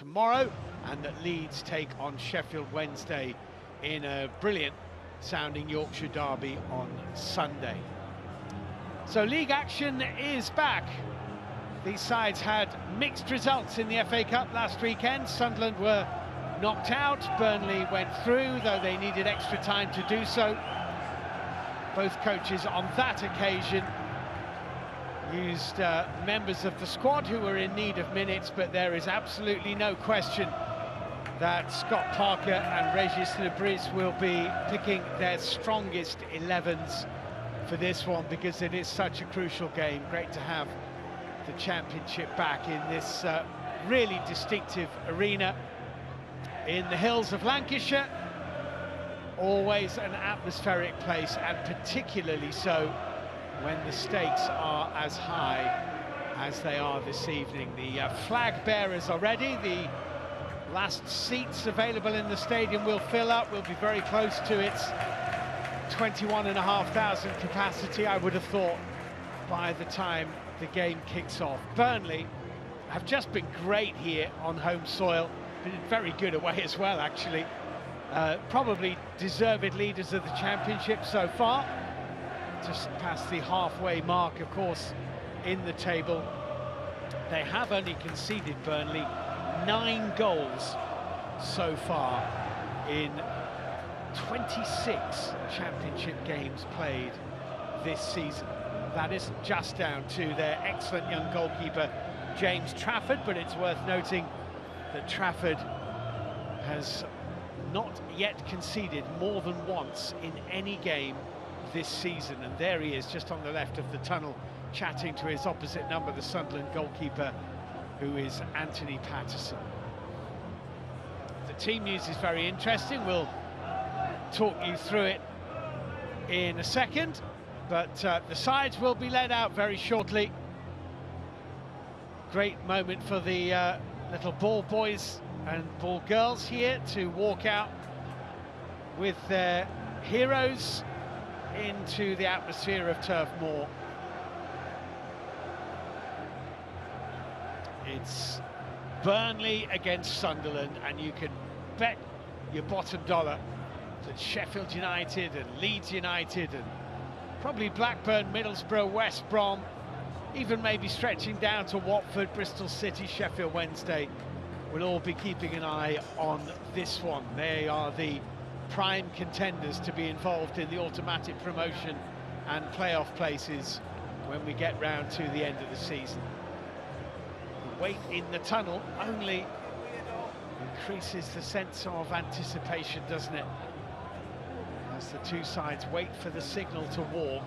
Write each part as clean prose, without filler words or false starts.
tomorrow, and that Leeds take on Sheffield Wednesday in a brilliant sounding Yorkshire derby on Sunday. So league action is back. These sides had mixed results in the FA Cup last weekend. Sunderland were knocked out, Burnley went through, though they needed extra time to do so. Both coaches on that occasion used members of the squad who were in need of minutes, but there is absolutely no question that Scott Parker and Regis Lebris will be picking their strongest 11s for this one, because it is such a crucial game. Great to have the championship back in this really distinctive arena in the hills of Lancashire. Always an atmospheric place, and particularly so when the stakes are as high as they are this evening. The flag bearers are ready. The last seats available in the stadium will fill up. We'll be very close to its 21,500 capacity, I would have thought, by the time the game kicks off. Burnley have just been great here on home soil, been very good away as well, actually. Probably deserved leaders of the championship so far, just past the halfway mark, of course, in the table. They have only conceded, Burnley, 9 goals so far in 26 championship games played this season. That isn't just down to their excellent young goalkeeper James Trafford, but it's worth noting that Trafford has not yet conceded more than once in any game this season, and there he is just on the left of the tunnel chatting to his opposite number, the Sunderland goalkeeper, who is Anthony Patterson. The team news is very interesting. We'll talk you through it in a second, but the sides will be led out very shortly. Great moment for the little ball boys and ball girls here to walk out with their heroes into the atmosphere of Turf Moor. It's Burnley against Sunderland, and you can bet your bottom dollar that Sheffield United and Leeds United and probably Blackburn, Middlesbrough, West Brom, even maybe stretching down to Watford, Bristol City, Sheffield Wednesday, will all be keeping an eye on this one. They are the prime contenders to be involved in the automatic promotion and playoff places when we get round to the end of the season. The wait in the tunnel only increases the sense of anticipation, doesn't it? As the two sides wait for the signal to walk.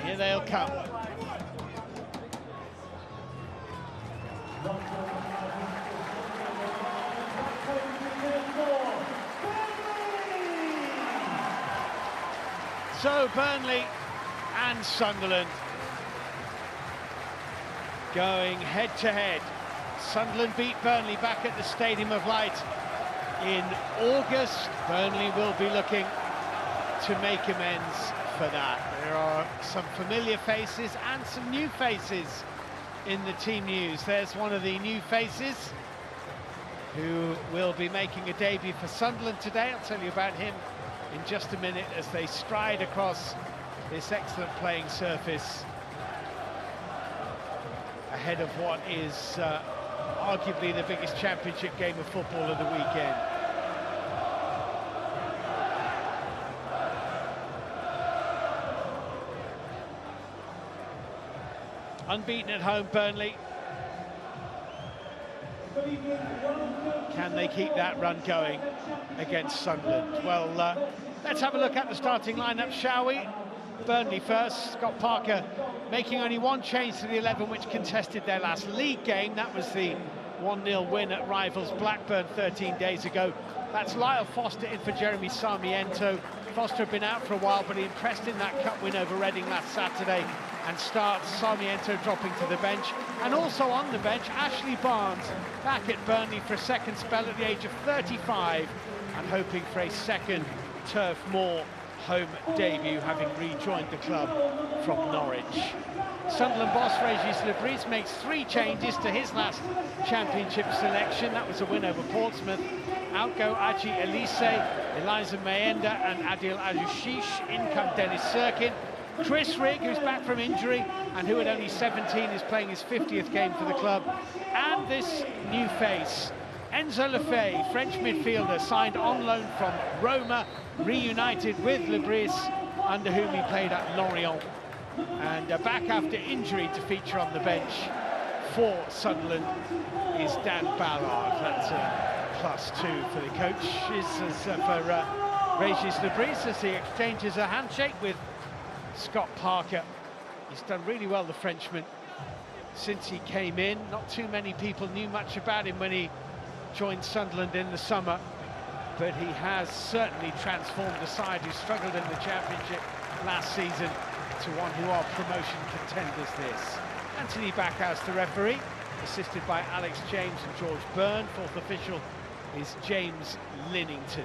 Here they'll come. So Burnley and Sunderland going head to head. Sunderland beat Burnley back at the Stadium of Light in August. Burnley will be looking to make amends for that. There are some familiar faces and some new faces in the team news. There's one of the new faces who will be making a debut for Sunderland today. I'll tell you about him in just a minute as they stride across this excellent playing surface ahead of what is arguably the biggest championship game of football of the weekend. Unbeaten at home, Burnley. Can they keep that run going against Sunderland? Well, let's have a look at the starting lineup, shall we? Burnley first. Scott Parker making only one change to the 11 which contested their last league game. That was the 1-0 win at rivals Blackburn 13 days ago. That's Lyle Foster in for Jeremy Sarmiento. Foster had been out for a while, but he impressed in that cup win over Reading last Saturday, and starts Sarmiento dropping to the bench. And also on the bench, Ashley Barnes back at Burnley for a second spell at the age of 35 and hoping for a second Turf Moor home debut, having rejoined the club from Norwich. Sunderland boss Régis Lebris makes 3 changes to his last championship selection. That was a win over Portsmouth. Out go Aji Elise, Eliza Mayenda and Adil Ajushish. In come Dennis Sirkin. Chris Rigg, who's back from injury and who at only 17 is playing his 50th game for the club. And this new face, Enzo Lefebvre, French midfielder, signed on loan from Roma, reunited with Lebris, under whom he played at Lorient. And back after injury to feature on the bench for Sunderland is Dan Ballard. That's +2 for the coach. For Régis Lebris, as he exchanges a handshake with Scott Parker. He's done really well, the Frenchman, since he came in. Not too many people knew much about him when he joined Sunderland in the summer, but he has certainly transformed the side who struggled in the Championship last season to one who are promotion contenders this. Anthony Backhouse, the referee, assisted by Alex James and George Byrne. Fourth official is James Linnington.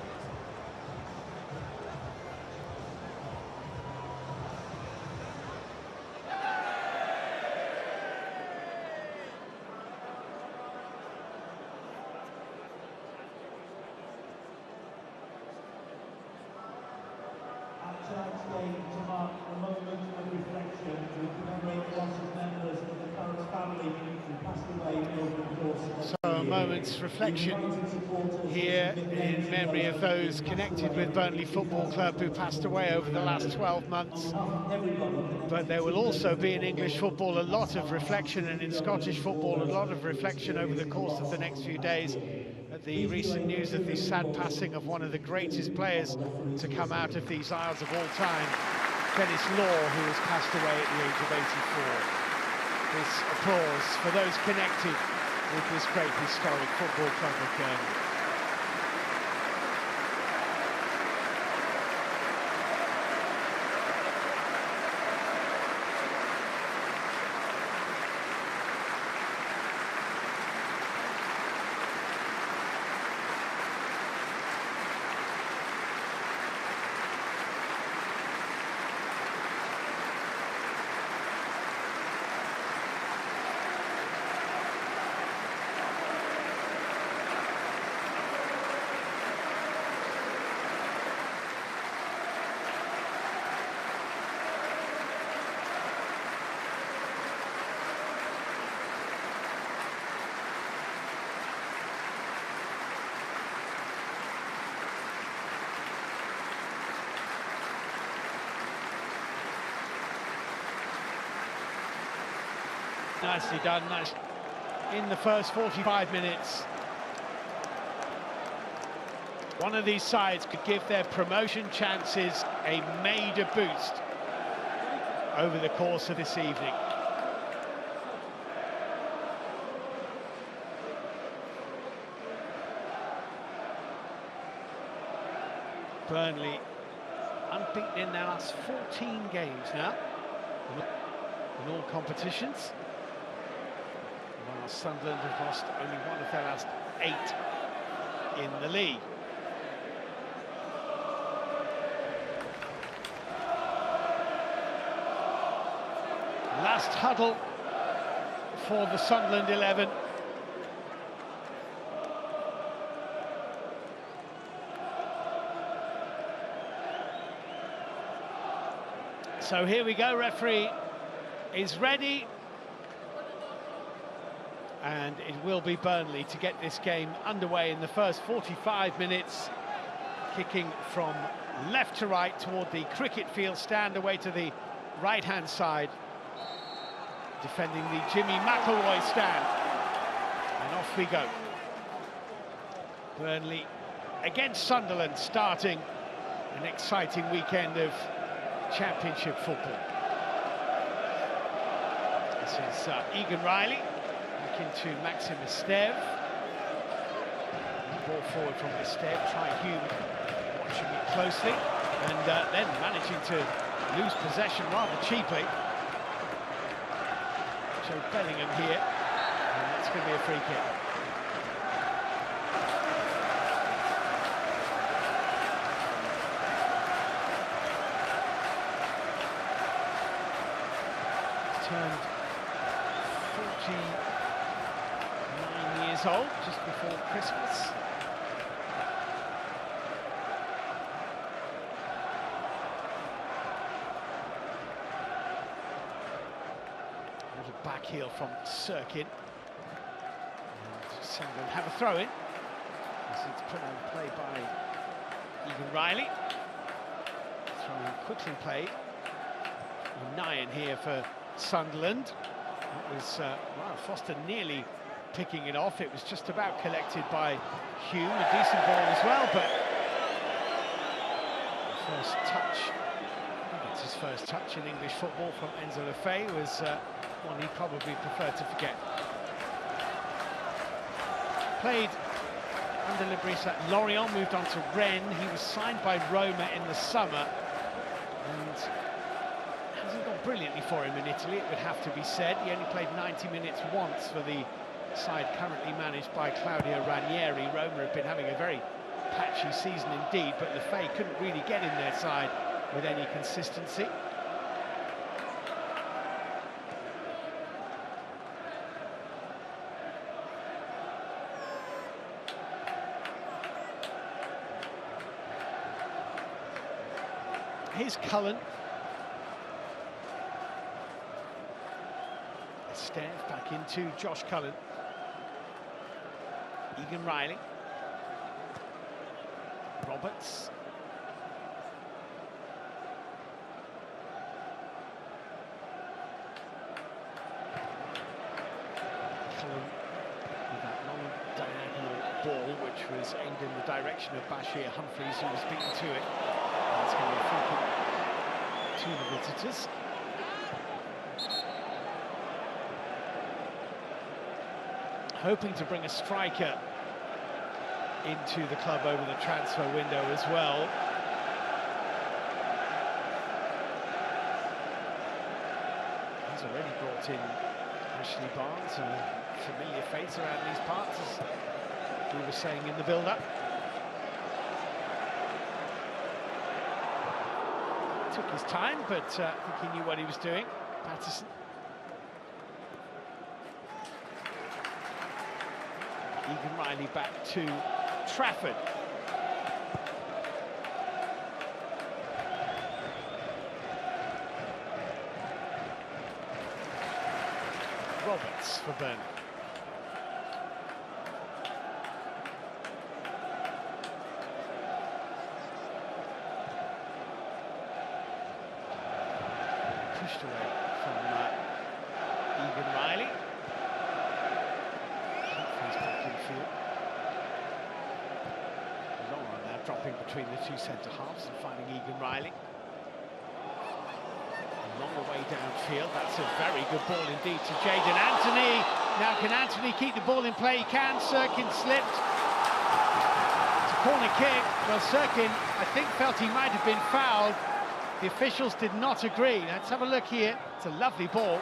Tonight's game to mark a moment of reflection to commemorate the loss of members of the current family who passed away over the course of So a moment's reflection here in memory of those connected with Burnley Football Club who passed away over the last 12 months. But there will also be in English football a lot of reflection, and in Scottish football a lot of reflection over the course of the next few days at the recent news of the sad passing of one of the greatest players to come out of these Isles of all time, Dennis Law, who has passed away at the age of 84. This applause for those connected with this great historic football club of Burnley. Nicely done. Nice. In the first 45 minutes, one of these sides could give their promotion chances a major boost over the course of this evening. Burnley unbeaten in their last 14 games now in all competitions. While Sunderland have lost only one of their last 8 in the league. Last huddle for the Sunderland 11. So here we go, referee is ready. And it will be Burnley to get this game underway in the first 45 minutes. Kicking from left to right toward the cricket field stand, away to the right-hand side. Defending the Jimmy McIlroy stand. And off we go. Burnley against Sunderland, starting an exciting weekend of Championship football. This is Egan Riley. Into Maxim Estev. Ball forward from Estev. Try Hume watching it closely, and then managing to lose possession rather cheaply. Joe Bellingham here, and it's going to be a free kick. turned 49 years old just before Christmas. A little back heel from Sirkin. And Sunderland have a throw in. It's put on play by Egan Riley. Throw quickly played. Nyan here for Sunderland. It was well, Foster nearly picking it off. It was just about collected by Hume. A decent ball as well, but the first touch, I think it's his first touch in English football from Enzo Lefebvre, was one he probably preferred to forget. Played under Librisa. Lorient moved on to Rennes. He was signed by Roma in the summer, and hasn't gone brilliantly for him in Italy, it would have to be said. He only played 90 minutes once for the side currently managed by Claudio Ranieri. Roma have been having a very patchy season indeed, but Lefebvre couldn't really get in their side with any consistency. Here's Cullen. Stairs back into Josh Cullen. Egan Riley. Roberts. Cullen with that long diagonal ball, which was aimed in the direction of Bashir Humphreys, who was beaten to it. And it's going to be a free kick to the visitors. Hoping to bring a striker into the club over the transfer window as well. He's already brought in Ashley Barnes, a familiar face around these parts, as we were saying in the build-up. Took his time, but I think he knew what he was doing. Patterson. Egan Riley back to Trafford. Roberts for Burnley. Pushed away from Egan Riley. Laurent now dropping between the two centre-halves and finding Egan Riley. A longer way downfield. That's a very good ball indeed to Jadon Anthony. Now can Anthony keep the ball in play? He can. Sirkin slipped. It's a corner kick. Well, Sirkin, I think, felt he might have been fouled. The officials did not agree. Let's have a look here. It's a lovely ball.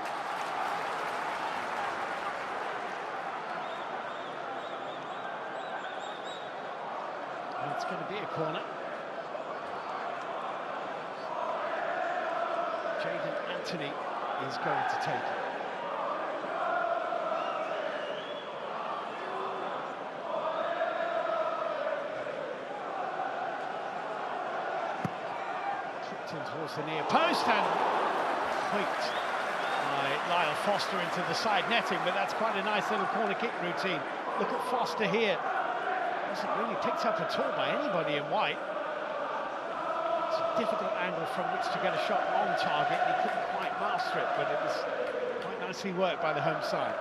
It's going to be a corner. Jadon Anthony is going to take it. Kicked in towards the near post and hoiked by Lyle Foster into the side netting, but that's quite a nice little corner kick routine. Look at Foster here. Wasn't really picked up at all by anybody in white. It's a difficult angle from which to get a shot on target. He couldn't quite master it, but it was quite nicely worked by the home side.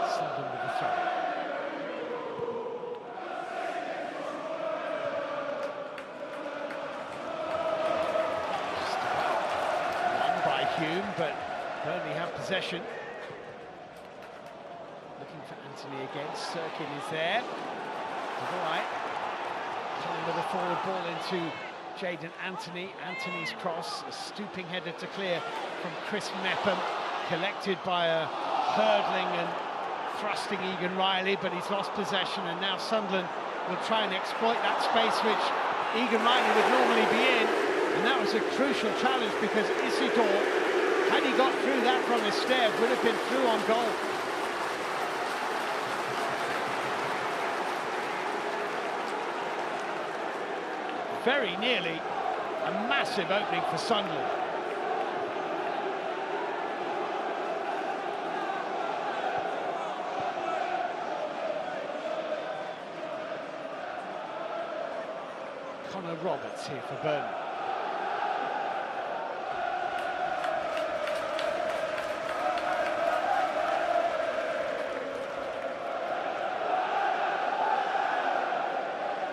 Sunderland with the throw. Hume, but Burnley have possession. Looking for Anthony again. Sirkin is there. All right. Coming with a forward ball into Jadon Anthony. Anthony's cross, a stooping header to clear from Chris Mepham, collected by a hurdling and thrusting Egan Riley, but he's lost possession, and now Sunderland will try and exploit that space which Egan Riley would normally be in, and that was a crucial challenge because Isidore, had he got through that from Esteve, would have been through on goal. Very nearly a massive opening for Sunderland. Connor Roberts here for Burnley.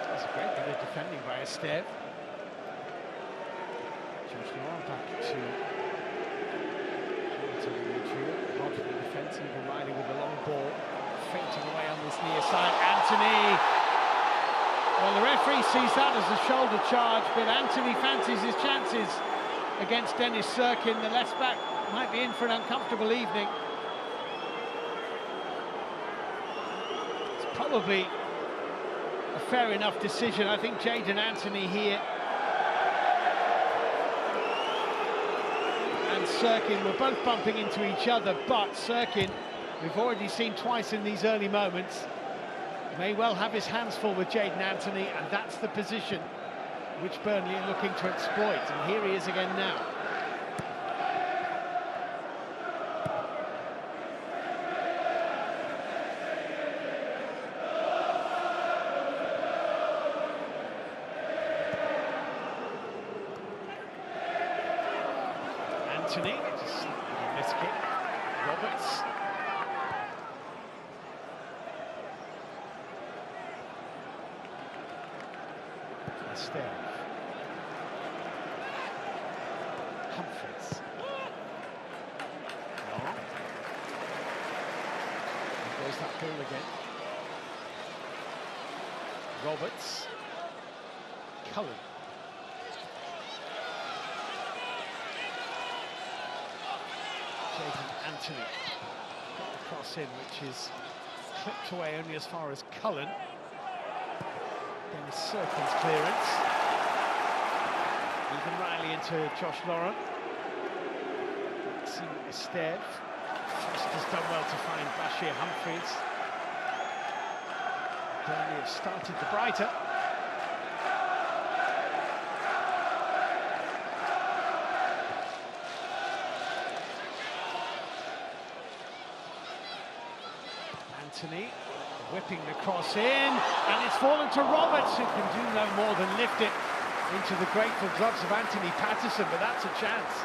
That's a great bit of defending by Esteve. Josh Laurent back to the midfield. Hodge in the defence, Egan Riley with the long ball, fainting away on this near side. Anthony. Well, the referee sees that as a shoulder charge, but Anthony fancies his chances against Dennis Serkin. The left back might be in for an uncomfortable evening. It's probably a fair enough decision. I think Jadon Anthony here and Serkin were both bumping into each other, but Serkin, we've already seen twice in these early moments, may well have his hands full with Jadon Anthony, and that's the position which Burnley are looking to exploit, and here he is again now. Anthony, just miss kick. Roberts. Esteve. Humphreys. Long. There goes that ball again. Roberts. Cullen. Jadon Anthony. Got the cross in, which is clipped away only as far as Cullen. Dennis Serkin's clearance. Egan Riley into Josh Laurent. Esteve. Frost has done well to find Bashir Humphreys. Burnley have started the brighter. Anthony whipping the cross in, and it's fallen to Roberts, who can do no more than lift it into the grateful gloves of Anthony Patterson, but that's a chance.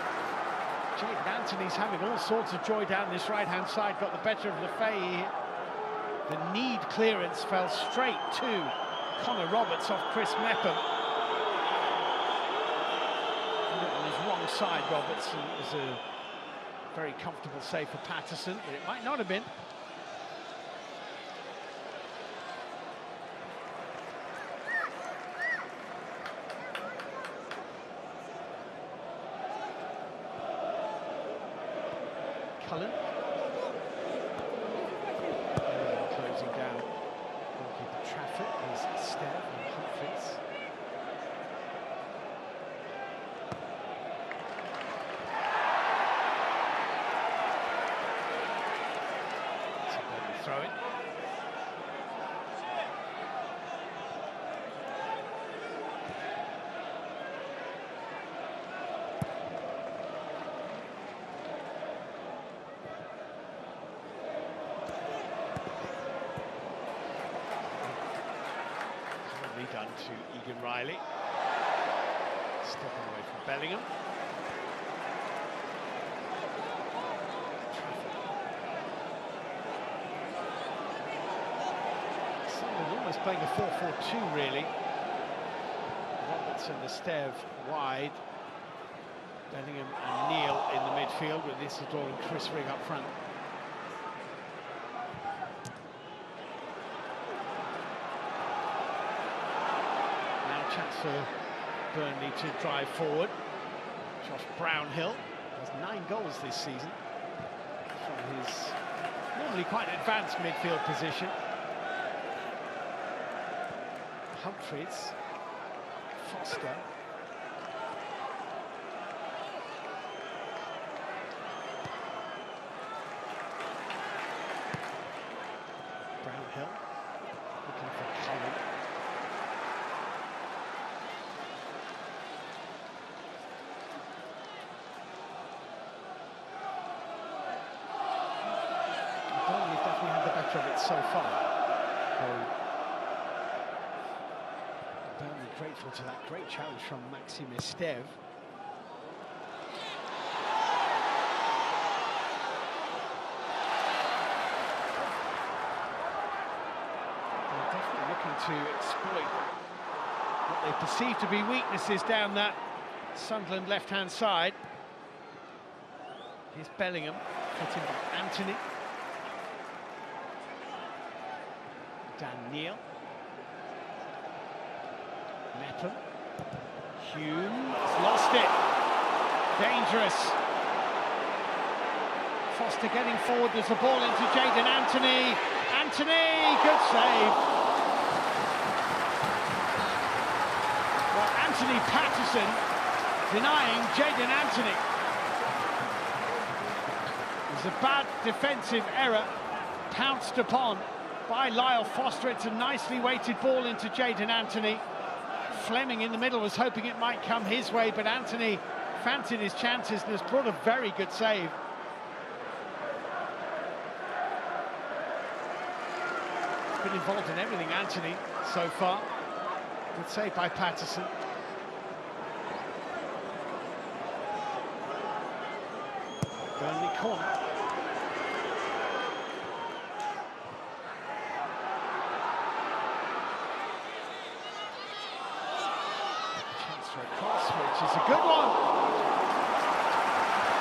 Jadon Anthony's having all sorts of joy down this right-hand side, got the better of Lefay here. The need clearance fell straight to Connor Roberts off Chris Mepham. On his wrong side, Roberts, was a very comfortable save for Patterson, but it might not have been. Cullen. Closing down goalkeeper Trafford. There's Esteve and Humphreys. It's a Burnley throw-in. Done to Egan Riley. Stepping away from Bellingham. Sunderland almost playing a 4-4-2 really. Roberts and Esteve wide. Bellingham and Neil in the midfield with Isidore and Chris Ring up front. Chance for Burnley to drive forward. Josh Brownhill Has 9 goals this season from his normally quite advanced midfield position. Humphreys, Foster. Brownhill, looking for Cullen. Burnley definitely had the better of it so far. Burnley grateful to that great challenge from Maxime Esteve. They're definitely looking to exploit what they perceive to be weaknesses down that Sunderland left-hand side. Here's Bellingham, fitting by Anthony. Dan Neil. Mepham. Hume has lost it. Dangerous. Foster getting forward. There's a ball into Jadon Anthony. Anthony, good save. Well, Anthony Patterson denying Jadon Anthony. It was a bad defensive error, pounced upon by Lyle Foster. It's a nicely weighted ball into Jadon Anthony. Fleming in the middle was hoping it might come his way, but Anthony fancied his chances and has brought a very good save. Been involved in everything, Anthony, so far. Good save by Patterson. Burnley corner. Cross, which is a good one.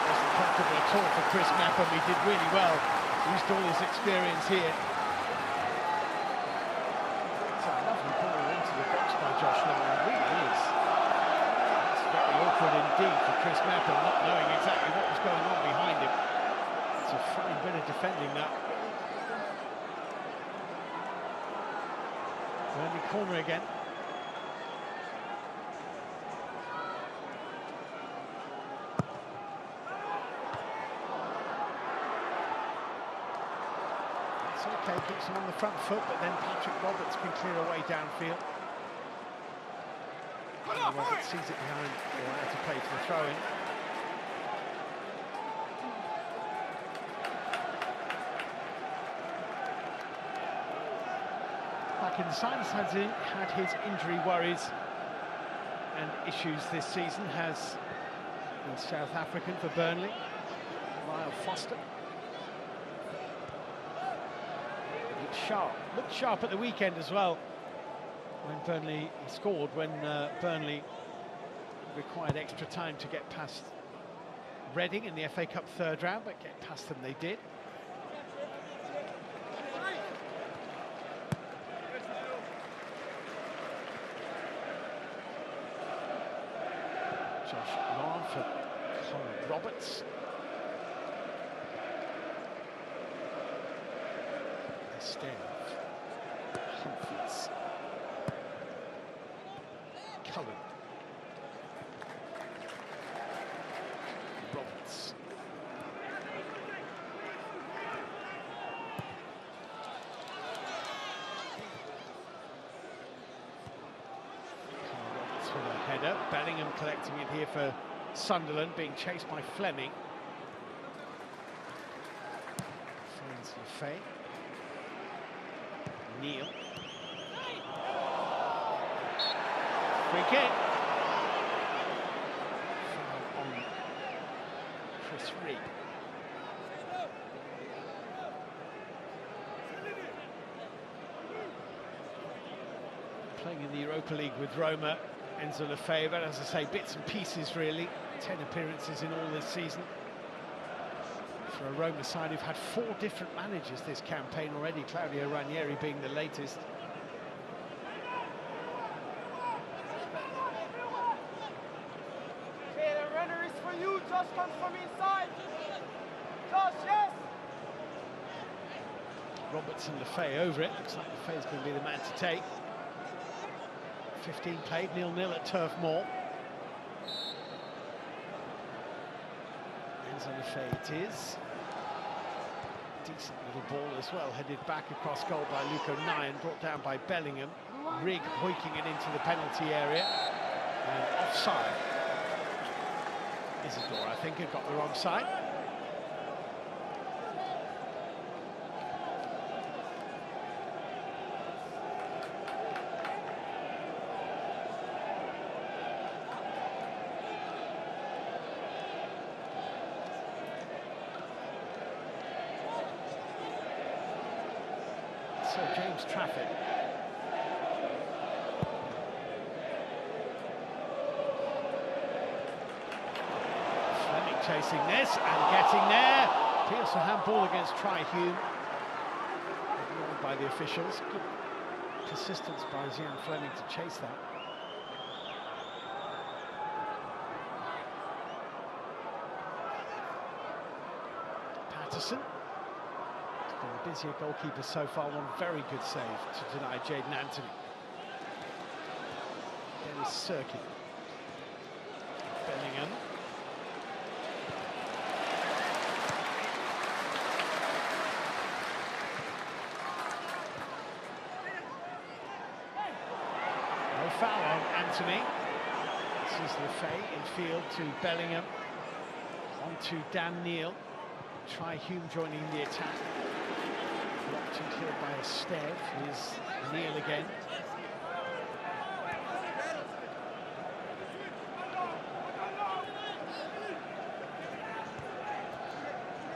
Wasn't comfortable at all for Chris Mepham. He did really well. Used all his experience here. It's a lovely ball into the box by Josh Long. It really is. It's very awkward indeed for Chris Mepham, not knowing exactly what was going on behind him. It's a fine bit of defending that. Burnley corner again. Okay, keeps him on the front foot, but then Patrick Roberts can clear away downfield. Roberts sees it behind, or out to play for the throw-in. Back in the side, has had his injury worries and issues this season, has been South African for Burnley, Lyle Foster. Looked sharp at the weekend as well when Burnley scored, when Burnley required extra time to get past Reading in the FA Cup third round, but get past them they did. Josh Long for Colin Roberts. Steve, Humphreys, Cullen, Roberts, Roberts with a header. Bellingham collecting it here for Sunderland, being chased by Fleming. Finds Lefay. Neil. Free kick. Foul on Chris Reed. Playing in the Europa League with Roma, Enzo Lefebvre, but as I say, bits and pieces really. 10 appearances in all this season. For a Roma side who've had 4 different managers this campaign already, Claudio Ranieri being the latest. Okay, the runner is for you, just come from inside. Robertson Lefay over it. Looks like Lefay's going to be the man to take. 15 played, 0-0 at Turf Moor. Enzo Lefay it is. Decent little ball as well, headed back across goal by Luco Nyan, brought down by Bellingham. Rigg hoiking it into the penalty area. And offside. Isidore, I think, had got the wrong side. Sir James Trafford. Fleming chasing this and getting there. Appeals for handball against Tri-Hume. Ignored by the officials. Good persistence by Zian Fleming to chase that. Patterson. Been a busier goalkeeper so far, one very good save to deny Jayden Anthony. Dennis Serkin. Bellingham. No foul on Anthony. This is Lefay in field to Bellingham. On to Dan Neil. Tri-Hume joining the attack. Blocked and cleared by Esteve. Here's Neil again.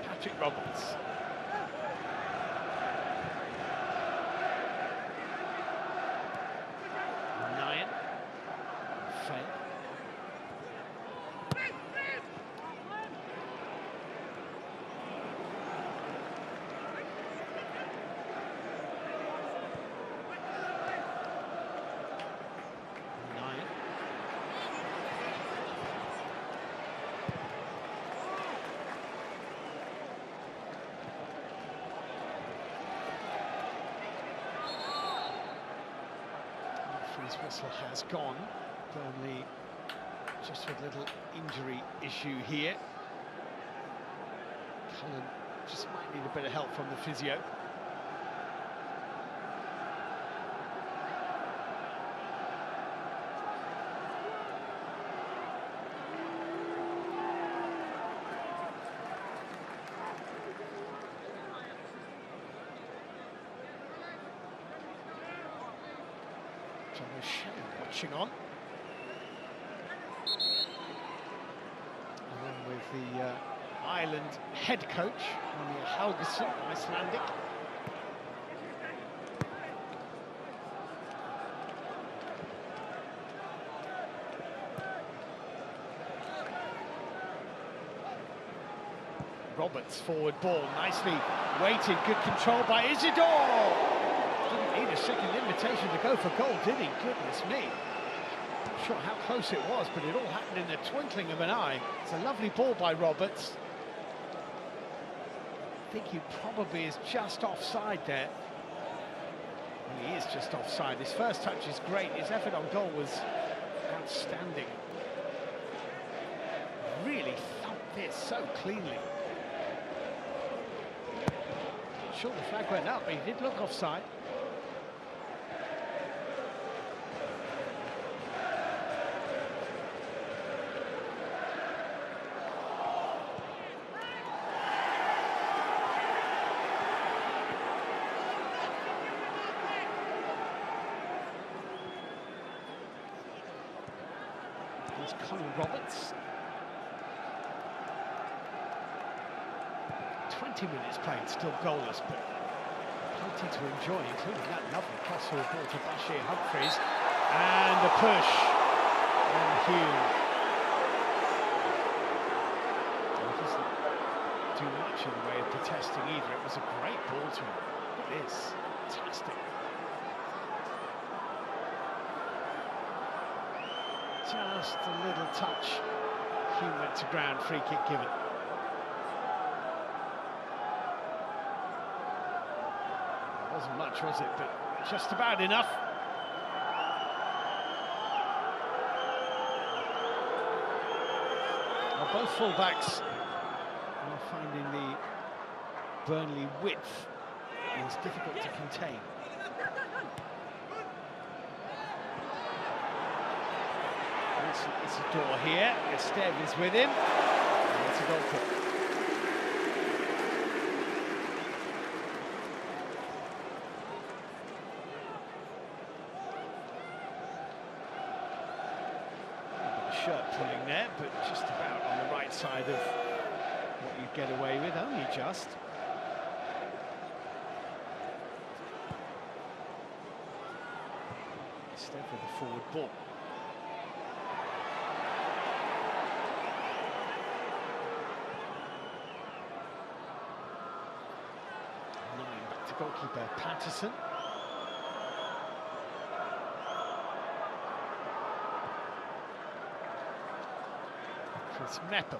Patrick Roberts. Nyan. Fay. His whistle has gone. Burnley just with a little injury issue here. Cullen just might need a bit of help from the physio. John O'Shea watching on. Along with the Ireland head coach, Ronnie Helgeson, Icelandic. Roberts forward ball, nicely weighted, good control by Isidore. Didn't need a second invitation to go for goal, did he? Goodness me. Not sure how close it was, but it all happened in the twinkling of an eye. It's a lovely ball by Roberts. I think he probably is just offside there. Well, he is just offside. His first touch is great. His effort on goal was outstanding. Really thumped this so cleanly. Not sure the flag went up, but he did look offside. Here's Colin Roberts. 20 minutes played, still goalless, but plenty to enjoy, including that lovely crossover ball to Bashir Humphreys. And a push. And Hume. He doesn't do much in the way of protesting either. It was a great ball to him. It is fantastic. Just a little touch. Hume went to ground, free kick given. Wasn't much, was it? But just about enough. Well, both full-backs are finding the Burnley width is difficult to contain. It's a door here. Esteve is with him. And it's a goal kick. Shirt pulling there, but just about on the right side of what you get away with, only just. Instead with a forward ball. Back to goalkeeper Patterson. It's Meppel.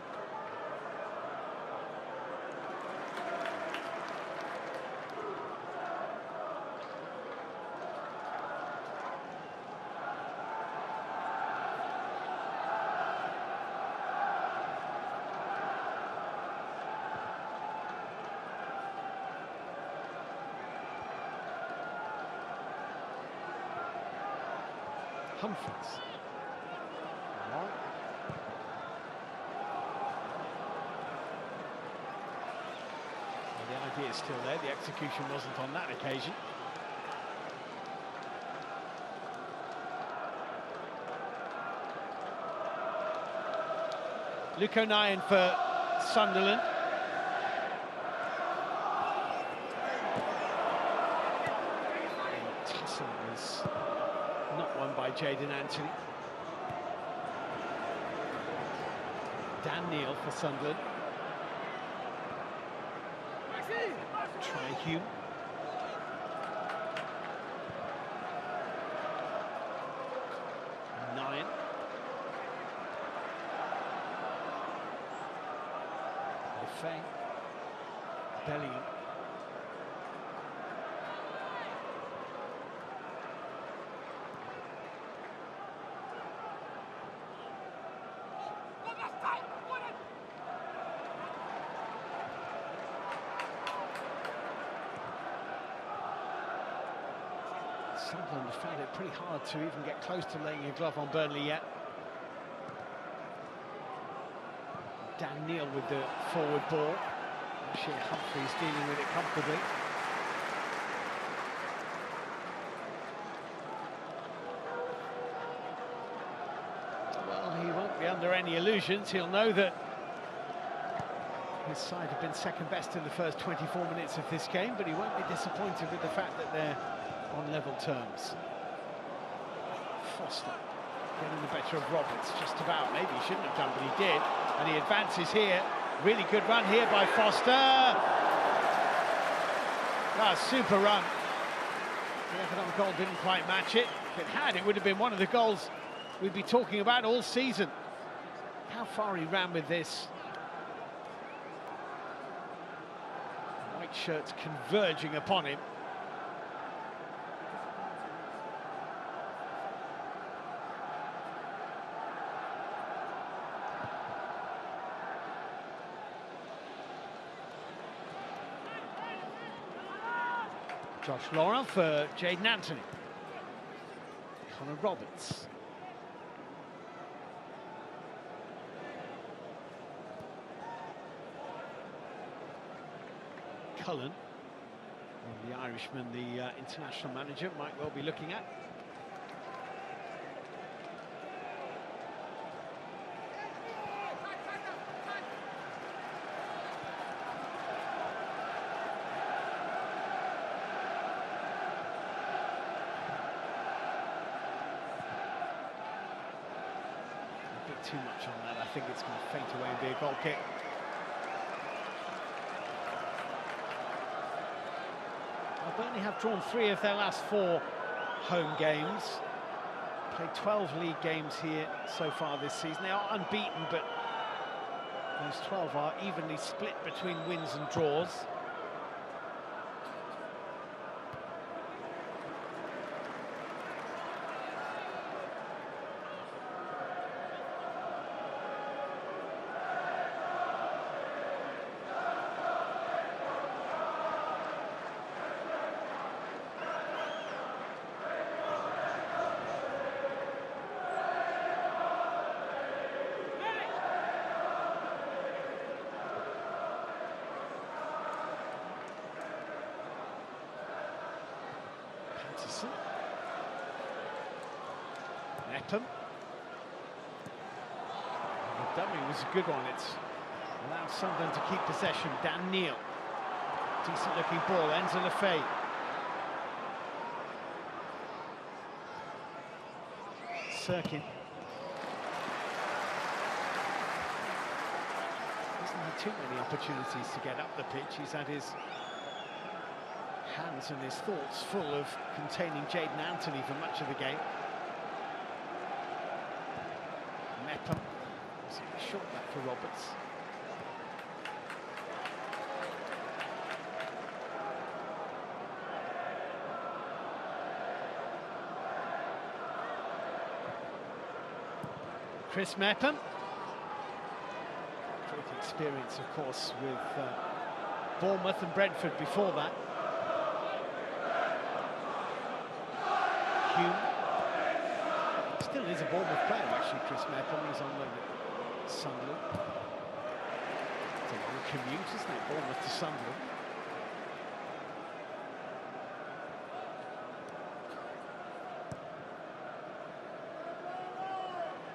Humphreys. The idea is still there, the execution wasn't on that occasion. Luke O'Nien for Sunderland. The tussle was not won by Jayden Anthony. Dan Neil for Sunderland. Try Hume. Nine. Lefay. Bellingham. Sunderland have found it pretty hard to even get close to laying a glove on Burnley yet. Dan Neil with the forward ball. Actually, Humphreys dealing with it comfortably. Well, he won't be under any illusions. He'll know that his side have been second best in the first 24 minutes of this game, but he won't be disappointed with the fact that they're on level terms. Foster getting the better of Roberts, just about. Maybe he shouldn't have done, but he did. And he advances here. Really good run here by Foster. Super run. The economic goal didn't quite match it. If it had, it would have been one of the goals we'd be talking about all season. How far he ran with this. White shirts converging upon him. Josh Laurent for Jayden Anthony. Connor Roberts. Cullen, the Irishman, the international manager, might well be looking at. Too much on that. I think it's going to faint away and be a goal kick. Well, Burnley have drawn 3 of their last 4 home games. Played 12 league games here so far this season. They are unbeaten, but those 12 are evenly split between wins and draws. Patterson. Mepham. The dummy was a good one. It's allowed Sunderland to keep possession. Dan Neal. Decent looking ball. Enzo Lefebvre. Sirkin. Hasn't had too many opportunities to get up the pitch. He's had his hands and his thoughts full of containing Jayden Anthony for much of the game. Mepham. Short back for Roberts. Chris Mepham. Great experience, of course, with Bournemouth and Brentford before that. Hume. Still is a Bournemouth player, actually, Chris Mepham. He's on loan at Sunderland. It's a long commute, isn't it, Bournemouth to Sunderland?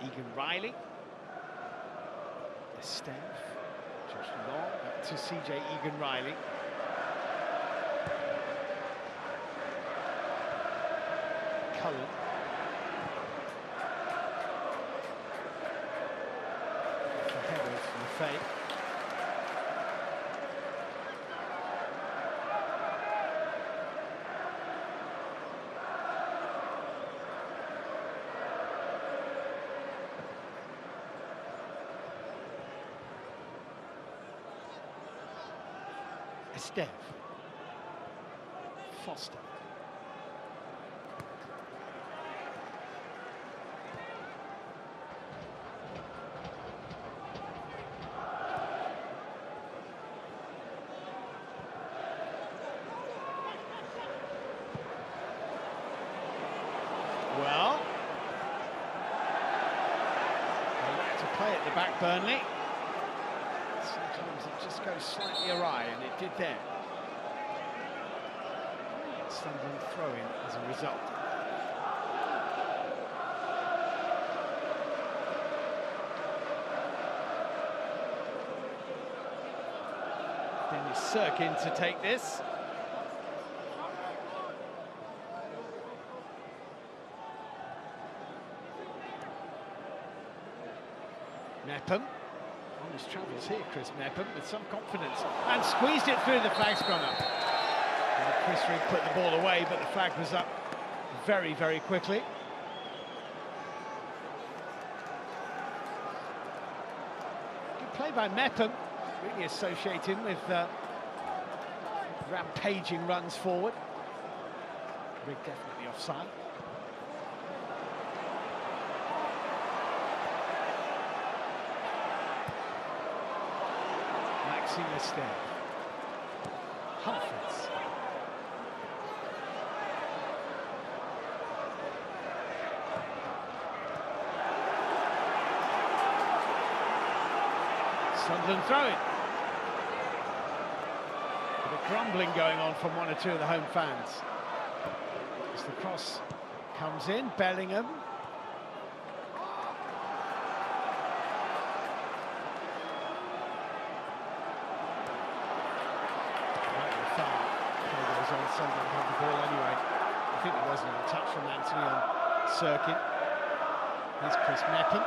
Egan Riley. Esteve. Josh Long. Back to CJ Egan Riley. Cullen. Ahead of Lefebvre. Esteve. Foster. Well, they like to play at the back, Burnley. Sometimes it just goes slightly awry, and it did there. Sunderland throw-in as a result. Dennis Sirkin to take this. Mepham. On his travels here, Chris Mepham, with some confidence, and squeezed it through. The flag's gone up. And Chris Rigg put the ball away, but the flag was up very, very quickly. Good play by Mepham, really associate him with rampaging runs forward. Rigg definitely offside. Esteve. Humphreys. Sunderland throw-in. Bit of grumbling going on from one or two of the home fans. As the cross comes in, Bellingham. Sunderland had the ball anyway. I think there wasn't a touch from Anthony on Sirkin. Here's Chris Mepham.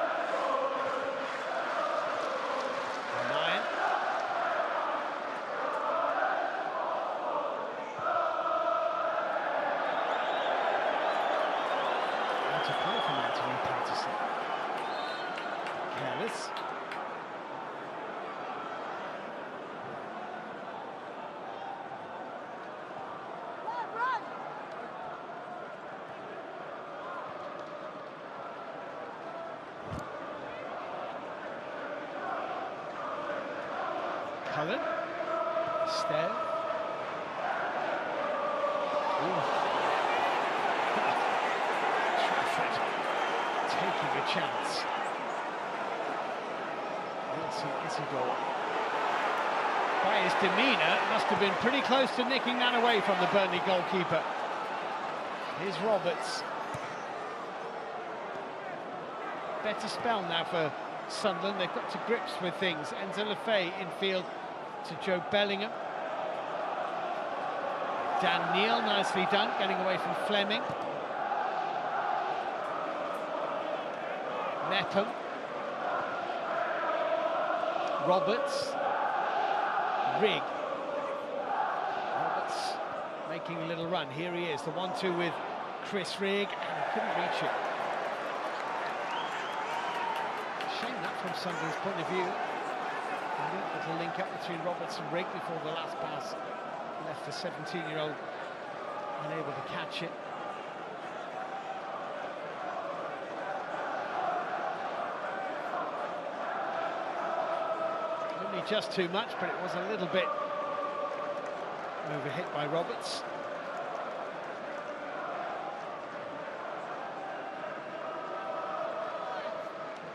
Ryan. Out of play from Anthony Patterson. Careless. Cullen, Esteve. Trafford taking a chance. Wilson Isidore, by his demeanour, must have been pretty close to nicking that away from the Burnley goalkeeper. Here's Roberts. Better spell now for Sunderland. They've got to grips with things. Enzo Lefebvre infield to Joe Bellingham. Dan Neil, nicely done, getting away from Fleming. Mepham. Roberts. Rigg. Roberts making a little run. Here he is, the 1-2 with Chris Rigg, and he couldn't reach it. Shame that from Sunderland's point of view. A neat little link up between Roberts and Rigg before the last pass left the 17-year-old unable to catch it. Only just too much, but it was a little bit overhit by Roberts.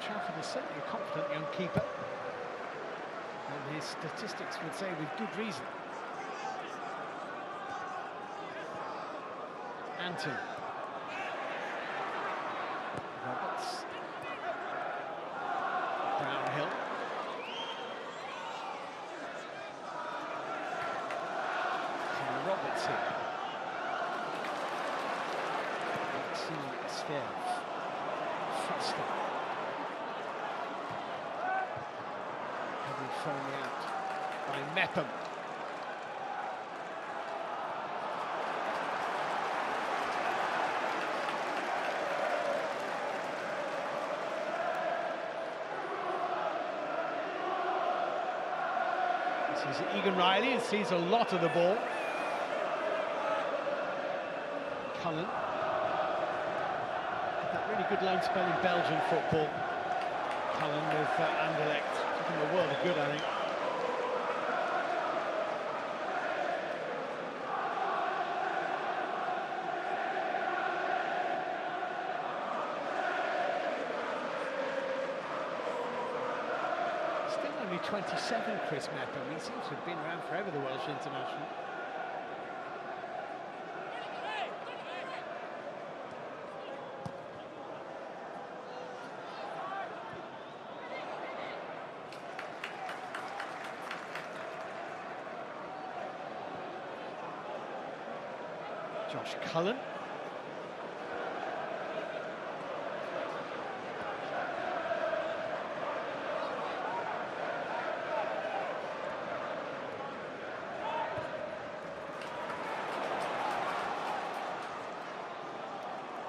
Trafford is certainly a confident young keeper, and his statistics would say with good reason. Anton. Roberts. Brownhill. Roberts here. Stairs. Foster. Having thrown me out by Mepham. This is Egan Riley, and sees a lot of the ball. Cullen. That really good loan spell in Belgian football. Cullen with Anderlecht. Took him a world of good, I think. Still only 27, Chris Mepham. He seems to have been around forever, the Welsh international. Josh Cullen.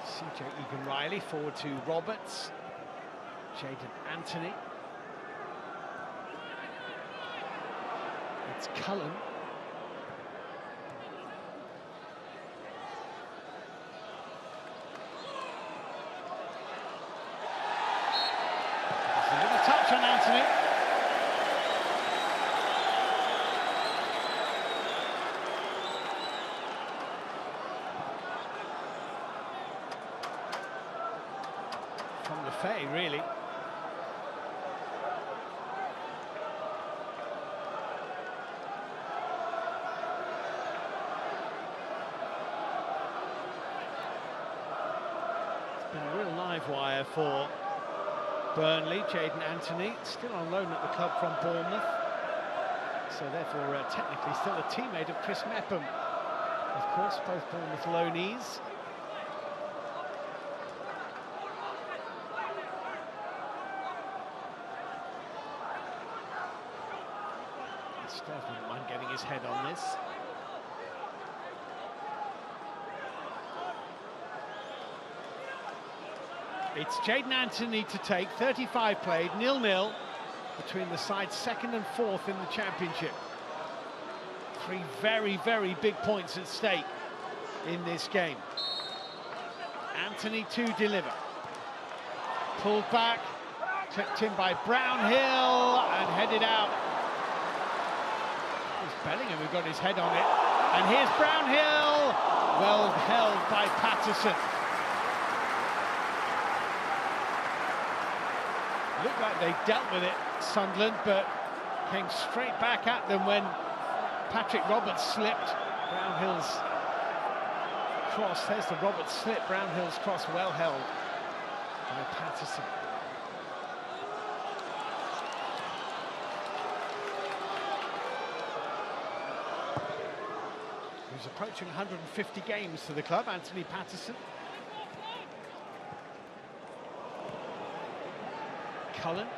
CJ Egan Riley forward to Roberts. Jaden Anthony. It's Cullen. Touch on Anthony. From Lefebvre, really. It's been a real live wire for Burnley. Jaden Anthony, still on loan at the club from Bournemouth, so therefore technically still a teammate of Chris Mepham. Of course, both Bournemouth loanees. Steph wouldn't mind getting his head on this. It's Jaden Anthony to take, 35 played, 0-0 between the sides second and fourth in the championship. Three very, very big points at stake in this game. Anthony to deliver. Pulled back, clipped in by Brownhill and headed out. It's Bellingham who got his head on it. And here's Brownhill, well held by Patterson. Looked like they dealt with it, Sunderland, but came straight back at them when Patrick Roberts slipped. Brownhill's Cross, there's the Roberts slip. Brownhill's cross well held by Patterson. Who's approaching 150 games for the club, Anthony Patterson. Cullen.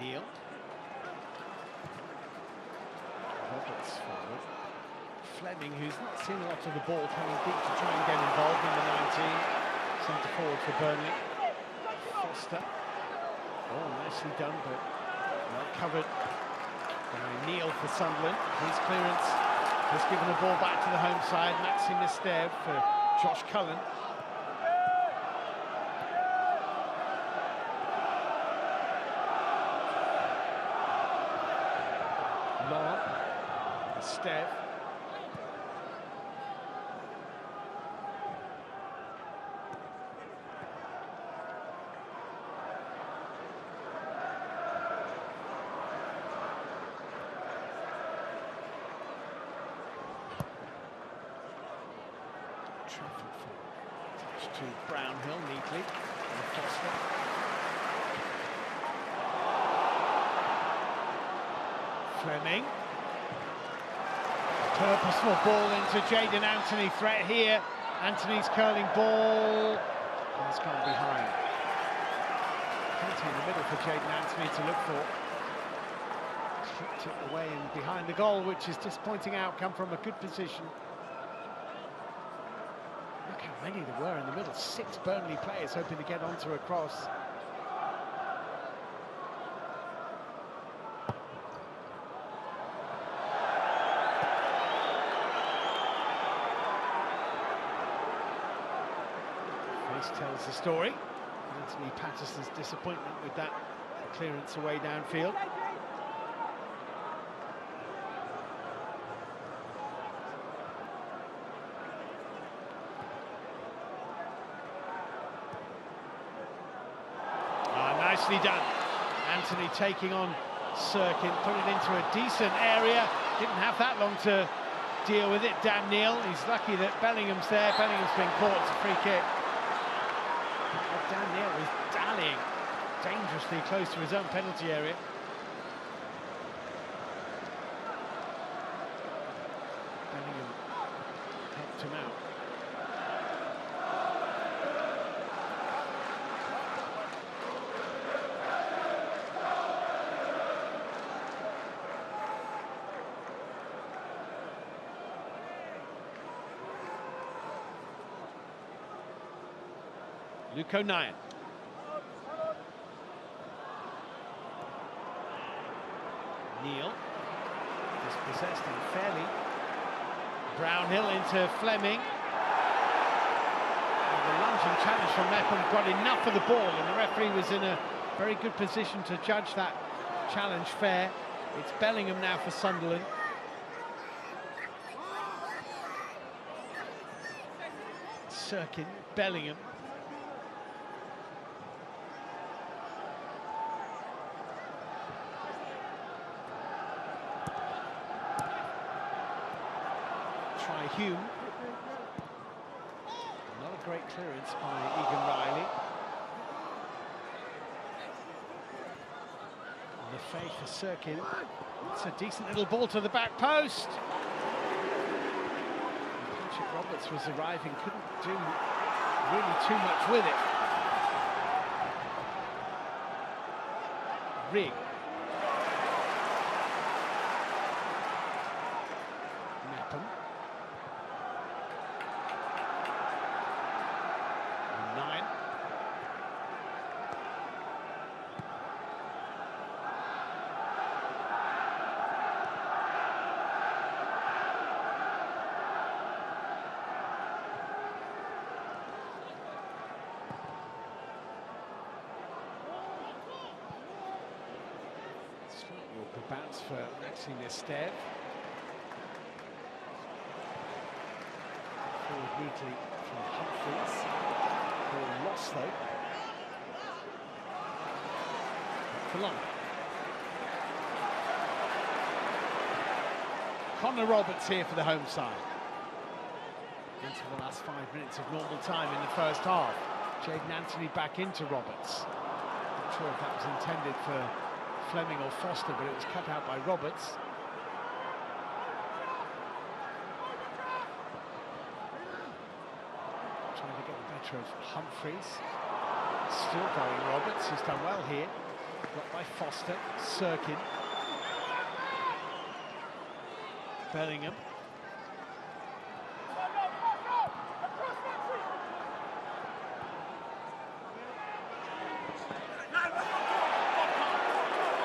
Neil. Roberts forward. Fleming, who's not seen a lot of the ball, coming deep to try and get involved in the 19. Centre forward for Burnley. Foster. Oh, nicely done, but well covered by Neil for Sunderland. His clearance has given the ball back to the home side. Maxime Esteve for Josh Cullen. Long, Esteve. Trafford forward. Touch to Brownhill neatly. And Foster. Fleming. Purposeful ball into Jayden Anthony. Threat here. Anthony's curling ball has gone behind. Plenty in the middle for Jayden Anthony to look for. Kicked it away and behind the goal, which is disappointing outcome from a good position. Look how many there were in the middle. 6 Burnley players hoping to get onto a cross. This tells the story. Anthony Patterson's disappointment with that clearance away downfield. Nicely done. Anthony taking on Sirkin, put it into a decent area. Didn't have that long to deal with it. Dan Neil, he's lucky that Bellingham's there. Bellingham's been caught. It's a free kick. But Dan Neil was dallying dangerously close to his own penalty area. Bellingham helped him out. Luke O'Nien. Neil, dispossessed unfairly. Brownhill into Fleming. And the lunging challenge from Mepham got enough of the ball, and the referee was in a very good position to judge that challenge fair. It's Bellingham now for Sunderland. Sirkin, Bellingham. Hume. Not a great clearance by Egan Riley. Lefay for Sirkin. It's a decent little ball to the back post. Patrick Roberts was arriving, couldn't do really too much with it. Rigg. Mepham. bounce for Maxime Esteve. Forward neatly from Humphreys. Ball lost though. For long. Connor Roberts here for the home side. Into the last 5 minutes of normal time in the first half. Jayden Anthony back into Roberts. Not sure if that was intended for Fleming or Foster, but it was cut out by Roberts. Trying to get the better of Humphreys. Still going Roberts, who's done well here. Blocked by Foster, Sirkin. Bellingham.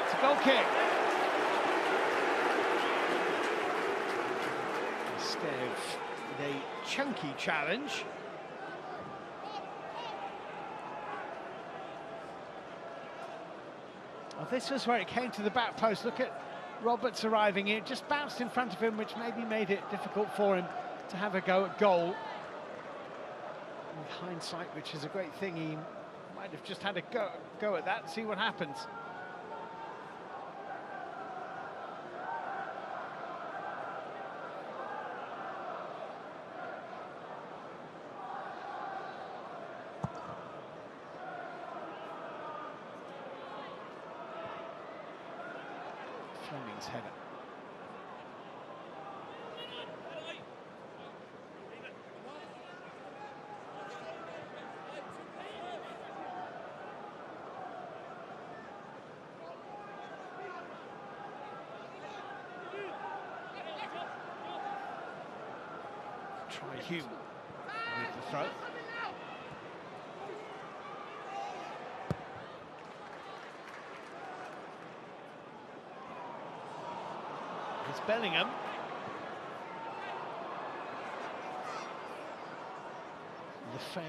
It's a goal kick. Instead of a chunky challenge. Well, this was where it came to the back post. Look at Roberts arriving in, just bounced in front of him, which maybe made it difficult for him to have a go at goal. With hindsight, which is a great thing, he might have just had a go at that and see what happens. Fleming's header. Try Hume with the throw. It's Bellingham. Lefebvre.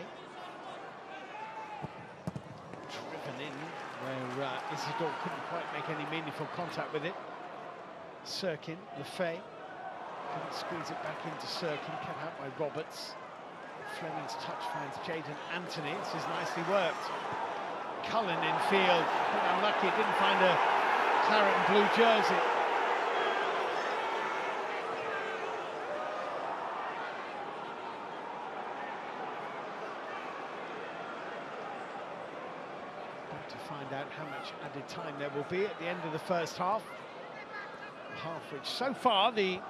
Driven in where Isidore couldn't quite make any meaningful contact with it. Sirkin, Lefebvre. Couldn't squeeze it back into Sirkin, cut out by Roberts. Fleming's touch finds Jayden Anthony. This is nicely worked. Cullen in field. Unlucky, didn't find a claret and blue jersey. To find out how much added time there will be at the end of the first half. Half which so far the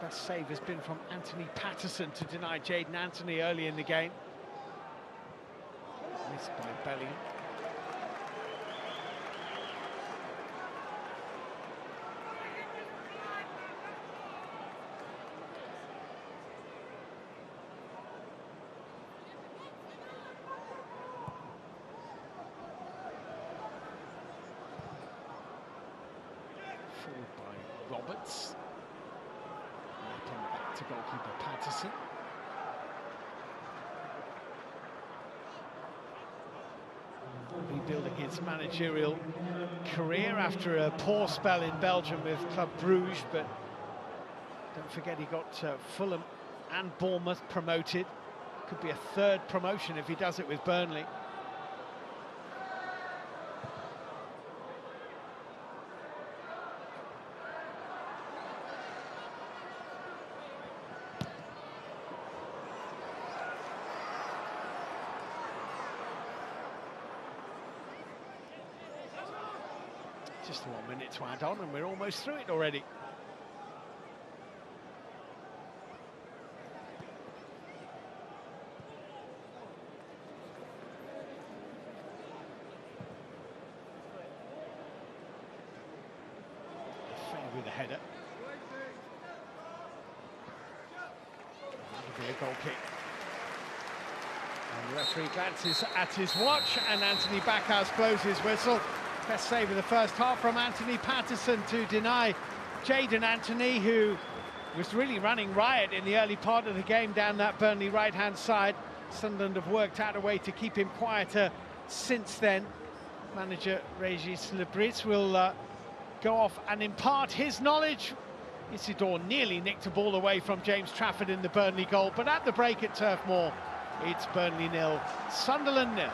best save has been from Anthony Patterson to deny Jayden Anthony early in the game. Missed by Bellingham. Forward by Roberts. Letting back to goalkeeper Patterson. Rebuilding his managerial career after a poor spell in Belgium with Club Bruges, but don't forget he got Fulham and Bournemouth promoted. Could be a third promotion if he does it with Burnley. Just 1 minute to add on and we're almost through it already. With a header. That'll be a goal kick. And the referee glances at his watch and Anthony Backhouse blows his whistle. Best save of the first half from Anthony Patterson to deny Jayden Anthony, who was really running riot in the early part of the game down that Burnley right-hand side. Sunderland have worked out a way to keep him quieter since then. Manager Régis Lebris will go off and impart his knowledge. Isidore nearly nicked a ball away from James Trafford in the Burnley goal, but at the break at Turf Moor, it's Burnley 0, Sunderland 0.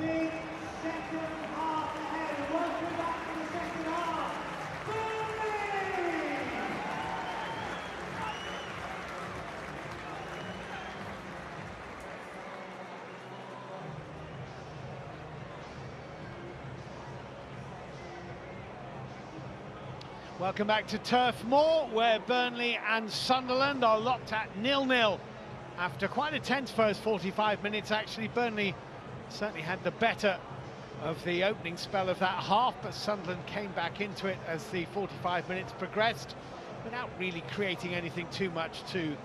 Big second half ahead. Welcome back to the second half. Burnley! Welcome back to Turf Moor, where Burnley and Sunderland are locked at 0-0 after quite a tense first 45 minutes. Actually, Burnley certainly had the better of the opening spell of that half, but Sunderland came back into it as the 45 minutes progressed without really creating anything too much to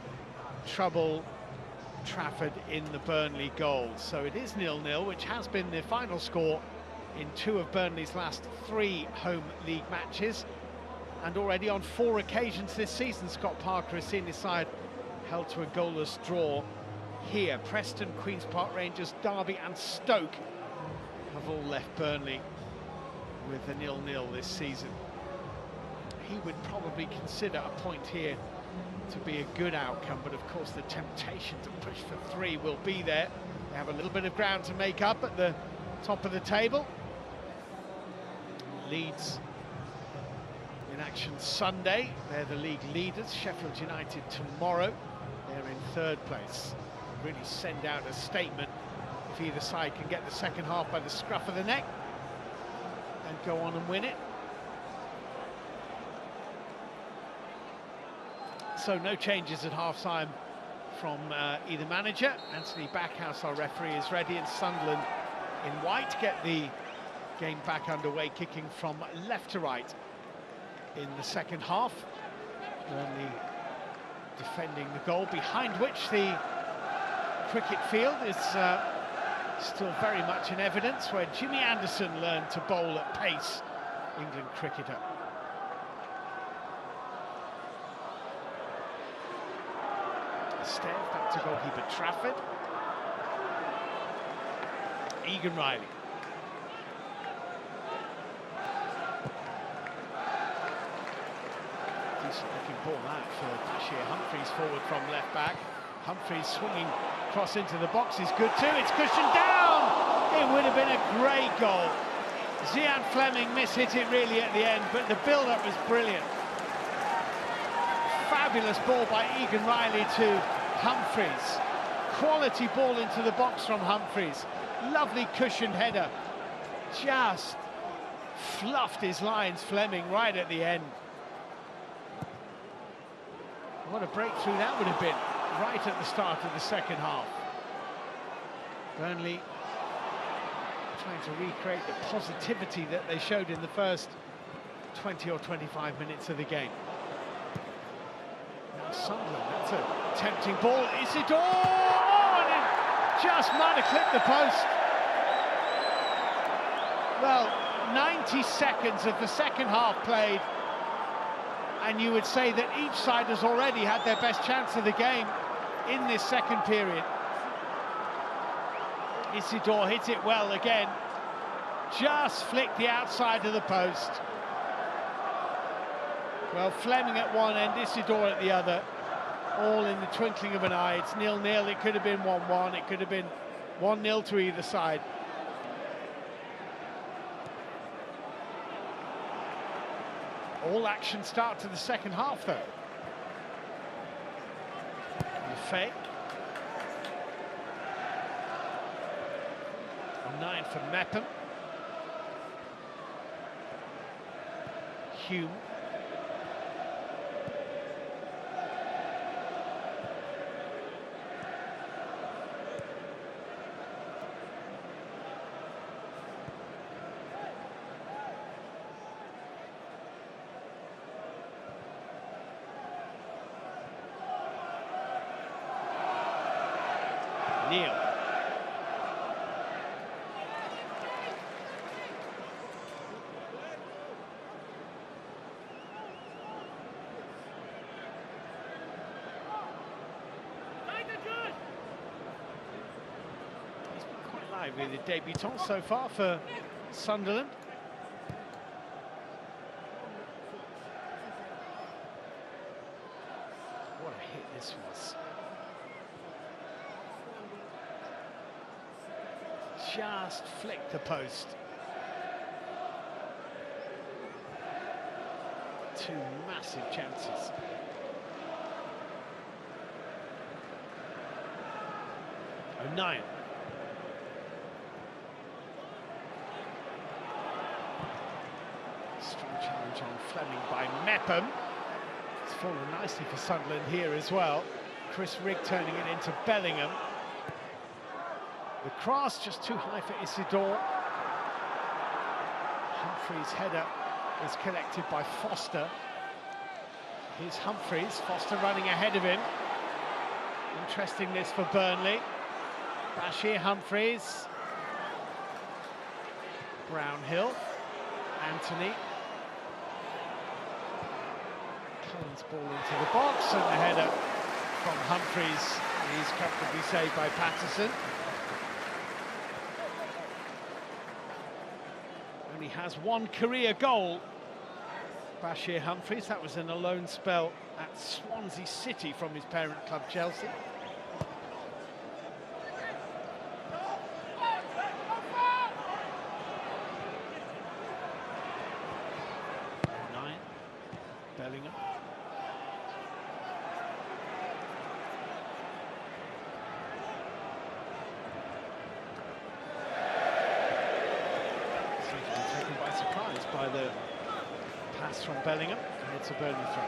trouble Trafford in the Burnley goals. So it is 0-0, which has been the final score in 2 of Burnley's last 3 home league matches, and already on 4 occasions this season Scott Parker has seen his side held to a goalless draw here. Preston, Queen's Park Rangers, Derby and Stoke have all left Burnley with a 0-0 this season. He would probably consider a point here to be a good outcome, but of course the temptation to push for 3 will be there. They have a little bit of ground to make up at the top of the table. Leeds in action Sunday. They're the league leaders. Sheffield United tomorrow. They're in 3rd place. Really send out a statement if either side can get the second half by the scruff of the neck and go on and win it. So no changes at half-time from either manager. Anthony Backhouse, our referee, is ready, and Sunderland in white get the game back underway, kicking from left to right in the second half. Burnley defending the goal, behind which the cricket field is still very much in evidence, where Jimmy Anderson learned to bowl at pace, England cricketer. Stare back to goalkeeper Trafford. Egan Riley. Decent looking ball out for Bashir Humphreys, forward from left back. Humphreys swinging cross into the box is good too. It's cushioned down. It would have been a great goal. Zian Fleming mishit it really at the end, but the build-up was brilliant. Fabulous ball by Egan Riley to Humphreys. Quality ball into the box from Humphreys. Lovely cushioned header. Just fluffed his lines, Fleming, right at the end. What a breakthrough that would have been, right at the start of the second half. Burnley trying to recreate the positivity that they showed in the first 20 or 25 minutes of the game. Now Sunderland, that's a tempting ball. Isidore! Oh, and it just might have clipped the post. Well, 90 seconds of the second half played, and you would say that each side has already had their best chance of the game in this second period. Isidore hit it well again, just flicked the outside of the post. Well, Fleming at one end, Isidore at the other, all in the twinkling of an eye. It's 0-0, it could have been 1-1, it could have been 1-0 to either side. All action start to the second half, though. Fay. On 9 for Mepham. Hume. Neil. He's been quite lively, the debutant so far for Sunderland. What a hit this was. Just flicked the post. Two massive chances. O'Neill. Strong challenge on Fleming by Mepham. It's fallen nicely for Sunderland here as well. Chris Rigg turning it into Bellingham. The cross just too high for Isidore. Humphreys' header is collected by Foster. Here's Humphreys, Foster running ahead of him. Interesting this for Burnley. Bashir Humphreys. Brownhill. Anthony. Cullen's ball into the box, and the header from Humphreys He's comfortably saved by Patterson. Only has one career goal. Bashir Humphries, that was in a loan spell at Swansea City from his parent club Chelsea. Bellingham. Seems to be taken by surprise by the pass from Bellingham, and it's a Burnley throw.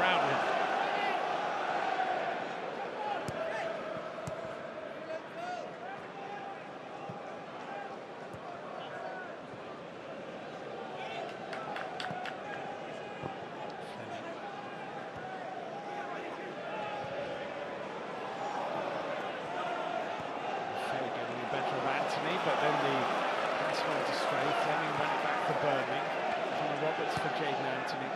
Rounded. But then the pass went astray. Fleming went back for Burnley. Connor Roberts for Jadon Anthony.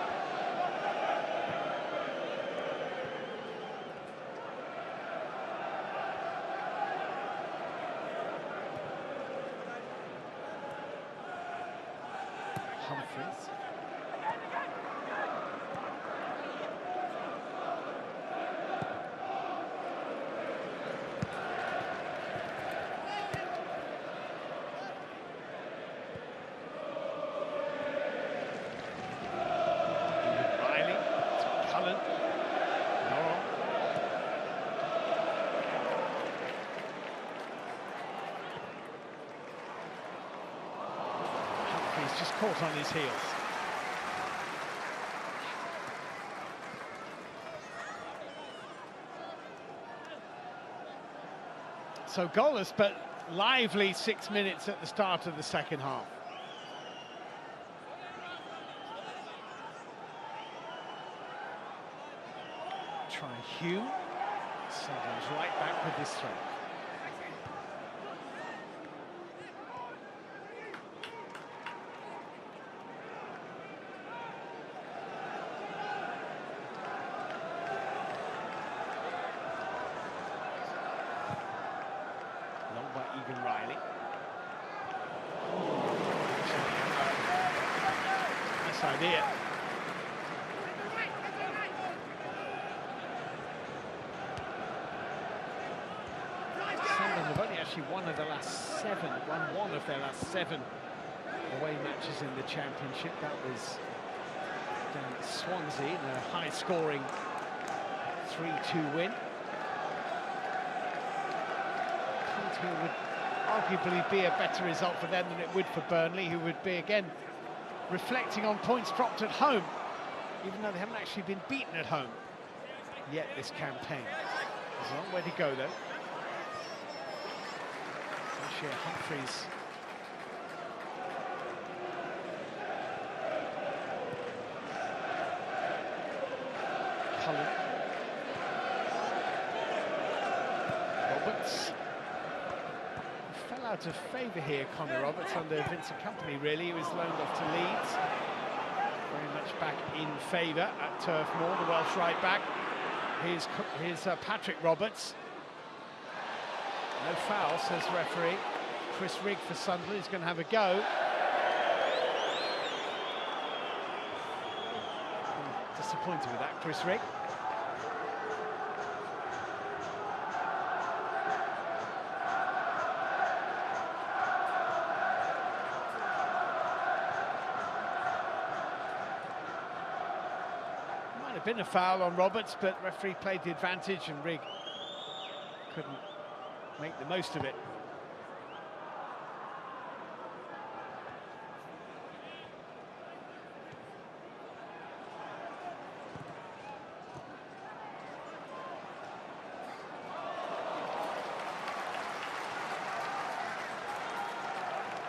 Humphries. He's just caught on his heels. So goalless, but lively 6 minutes at the start of the second half. Try Hugh. Sunderland's right back with this throw. Riley. Nice idea. Sunderland have only actually won of the last seven, won one of their last 7 away matches in the Championship. That was down at Swansea in a high-scoring 3-2 win. It would arguably be a better result for them than it would for Burnley, who would be again reflecting on points dropped at home, even though they haven't actually been beaten at home yet this campaign. There's a long way to go though. Bashir Humphries. Cullen. Roberts. Out of favour here, Connor Roberts, under Vincent Kompany, really. He was loaned off to Leeds. Very much back in favour at Turf Moor, the Welsh right back. Here's Patrick Roberts. No foul, says the referee. Chris Rigg for Sunderland is going to have a go. I'm disappointed with that, Chris Rigg. Been a foul on Roberts, but referee played the advantage and Rigg couldn't make the most of it.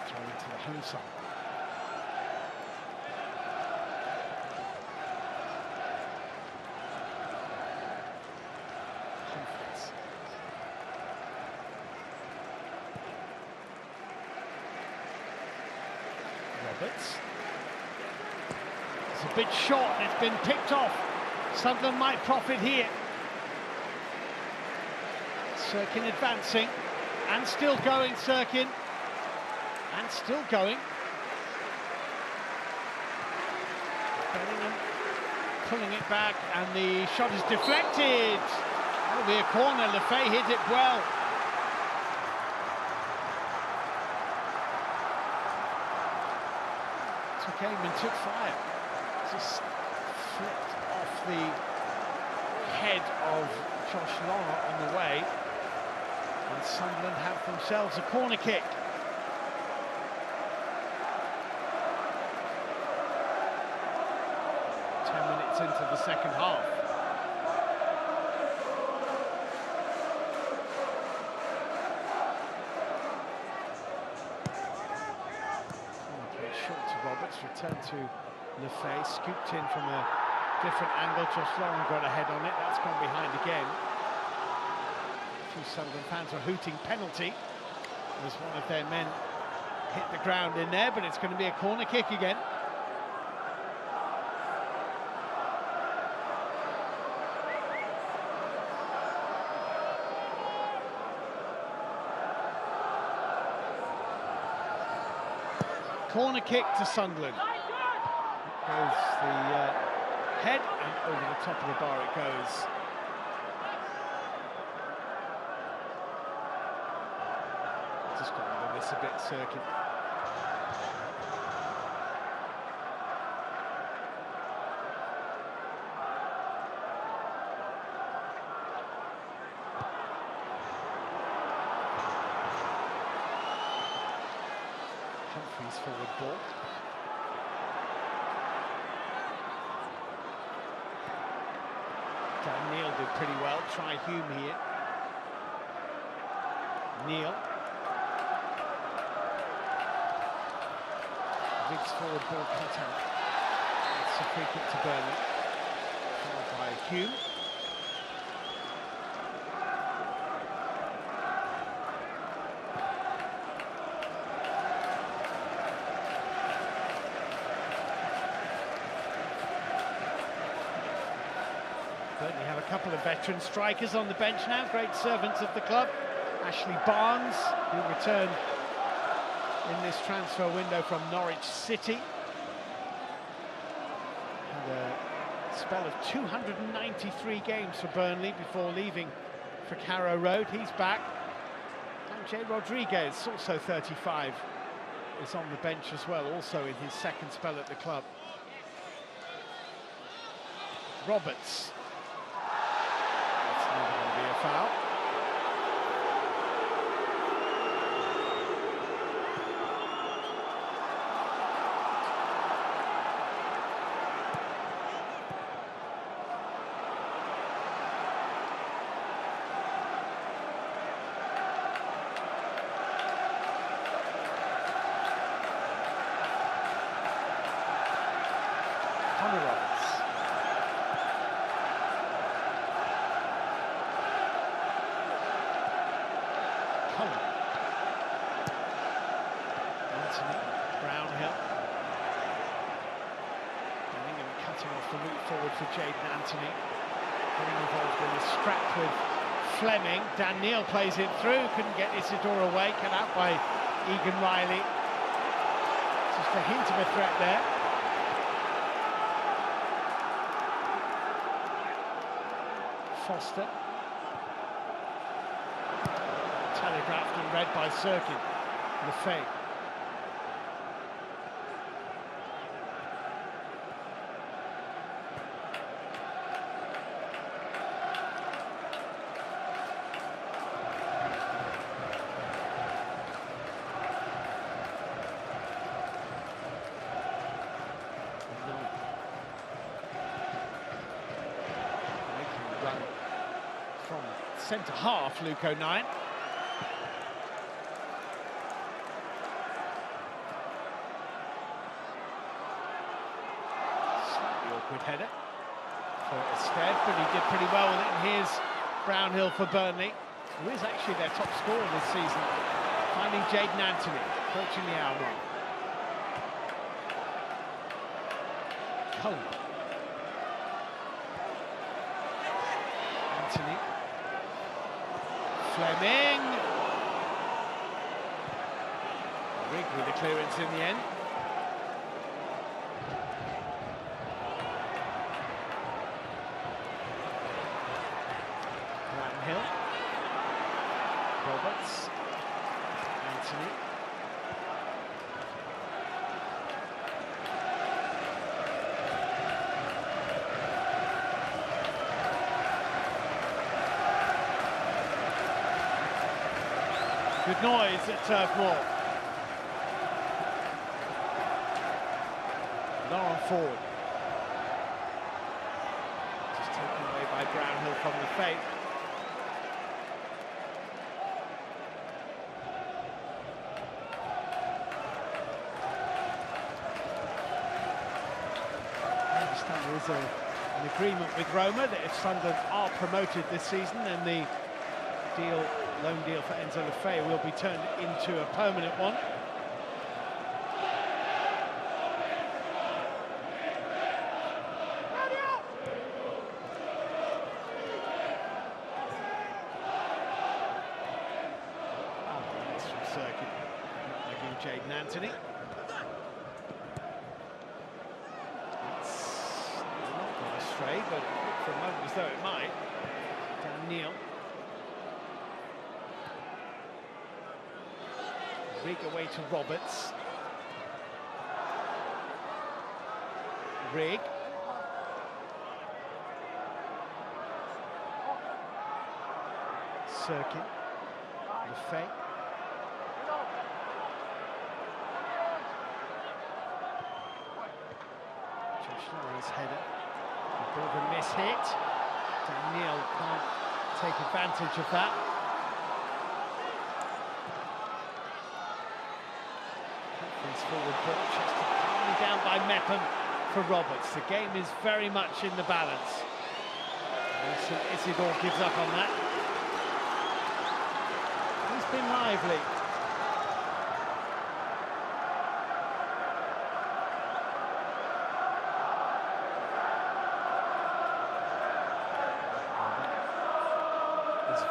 Throw into the home side. Roberts. It's a bit short and it's been picked off. Sunderland might profit here. Sirkin advancing and still going, Sirkin. And still going. Bellingham pulling it back and the shot is deflected. That'll be a corner. Lefay hit it well. Took aim and took fire. Just flipped off the head of Josh Long on the way. And Sunderland have themselves a corner kick. Into the second half. Short to Roberts, returned to Lefay, scooped in from a different angle. Josh Long got a head on it, that's gone behind again. A few Sunderland fans were hooting penalty as one of their men hit the ground in there, but it's going to be a corner kick again. Corner kick to Sunderland. Goes the head and over the top of the bar it goes. Just got to do this a bit, Sirkin. Humphreys forward ball. Dan Neil did pretty well. Try Hume here. Neil. Viggs forward ball cut out. It's a free kick to Burnley. Followed by Hume. Burnley have a couple of veteran strikers on the bench now, great servants of the club. Ashley Barnes, who returned in this transfer window from Norwich City. Had a spell of 293 games for Burnley before leaving for Carrow Road. He's back. And Jay Rodriguez, also 35, is on the bench as well, also in his second spell at the club. Roberts. That's never going to be a foul. Off the route forward for Jaden Anthony. Getting involved in the scrap with Fleming. Dan Neil plays it through, couldn't get Isidore away, cut out by Egan Riley. Just a hint of a threat there. Foster. Telegraphed and read by Sirkin. Lefay. From centre half, Luke O'Nien. Slightly awkward header for Ested, but he did pretty well with it. And here's Brownhill for Burnley, who is actually their top scorer this season, finding Jaden Anthony, approaching the hour mark. Cullen. Anthony. Fleming. Rigg with the clearance in the end. Hill. Roberts. Anthony. Good noise at Turf Moor. Lauren Ford. Just taken away by Brownhill from the fake. There is an agreement with Roma that if Sunderland are promoted this season, then the loan deal for Enzo Lefebvre will be turned into a permanent one. That's from circuit, Jaden Anthony. But for a moment as though it might. Dan Neil. Rigg away to Roberts. Rigg. Circuit. Lefebvre. Josh Lawrence header. A bit of a miss hit. Daniel can't take advantage of that. Conference forward ball, Chester calmly down by Mepham for Roberts. The game is very much in the balance. St Isidore gives up on that. He's been lively.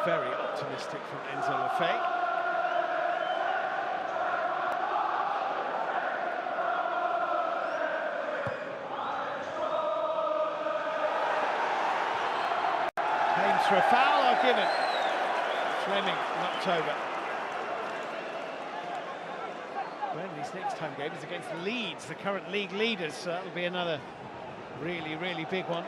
Very optimistic from Enzo Lefebvre. Claims for a foul are given. Fleming knocked over. Burnley's next home game is against Leeds, the current league leaders, so that'll be another really, really big one.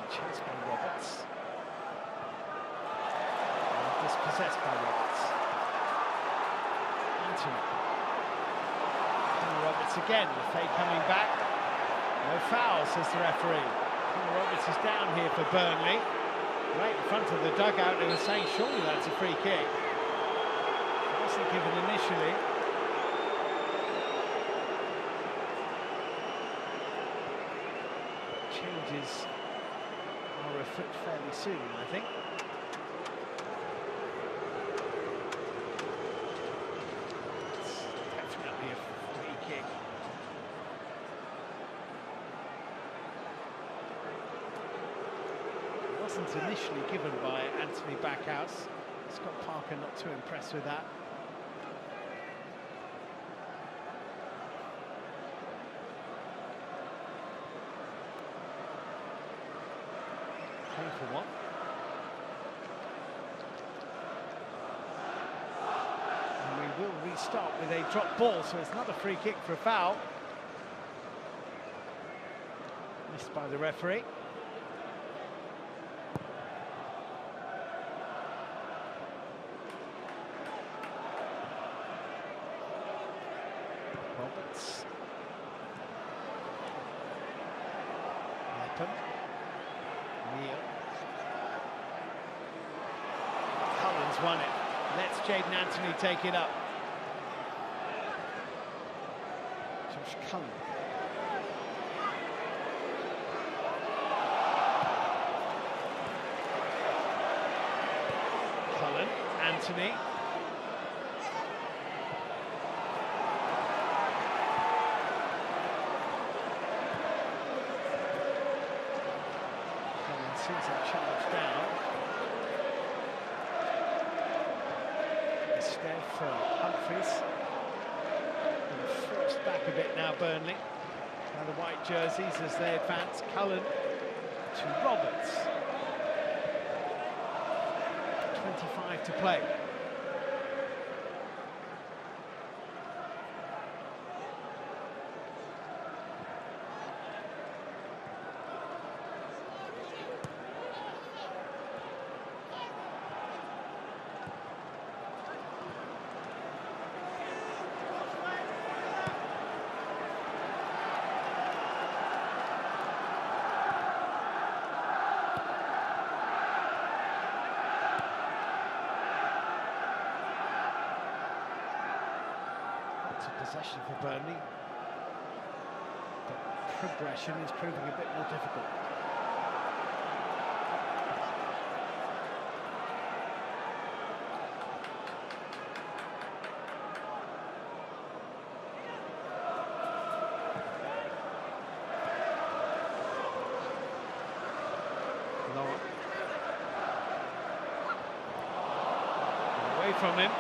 Chased by Roberts. And dispossessed by Roberts. Anthony. Roberts again. Lefebvre coming back. No foul, says the referee. Roberts is down here for Burnley. Right in front of the dugout, they were saying surely that's a free kick. It wasn't given initially. Changes are afoot fairly soon, I think. It's definitely a free kick. It wasn't initially given by Anthony Backhouse. Scott Parker not too impressed with that. For one. And we will restart with a drop ball, so it's not a free kick for a foul. Missed by the referee. happen. Neil. Cullen's won it. Lets Jaden Anthony take it up. Josh Cullen. Cullen, Anthony. Cullen sees that charge down. Instead for Humphries. And forced back a bit now, Burnley. Now the white jerseys as they advance. Cullen to Roberts. 25 to play. Possession for Burnley, but progression is proving a bit more difficult. Long. Away from him.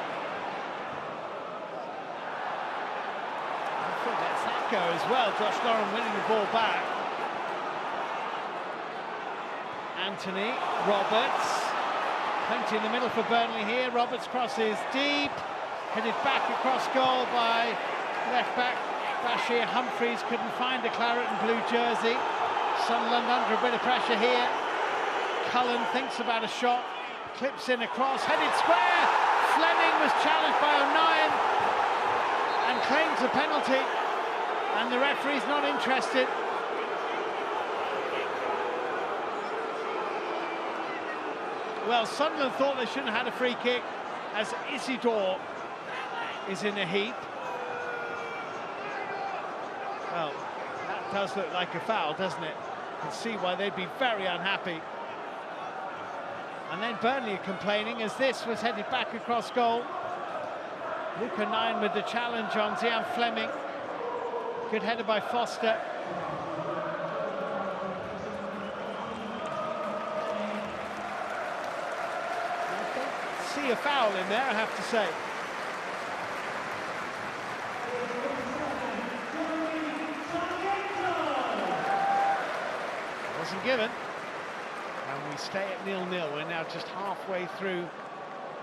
Go as well. Josh Lauren winning the ball back. Anthony, Roberts, plenty in the middle for Burnley here. Roberts crosses deep, headed back across goal by left back Bashir Humphries. Couldn't find the claret and blue jersey. Sunderland under a bit of pressure here. Cullen thinks about a shot, clips in across, headed square. Fleming was challenged by O'Nien and claims a penalty. And the referee's not interested. Well, Sunderland thought they shouldn't have had a free kick as Isidore is in a heap. Well, that does look like a foul, doesn't it? You can see why they'd be very unhappy. And then Burnley are complaining as this was headed back across goal. Luke O'Nien with the challenge on Zian Fleming. Good header by Foster. I don't see a foul in there, I have to say. It wasn't given. And we stay at 0-0. We're now just halfway through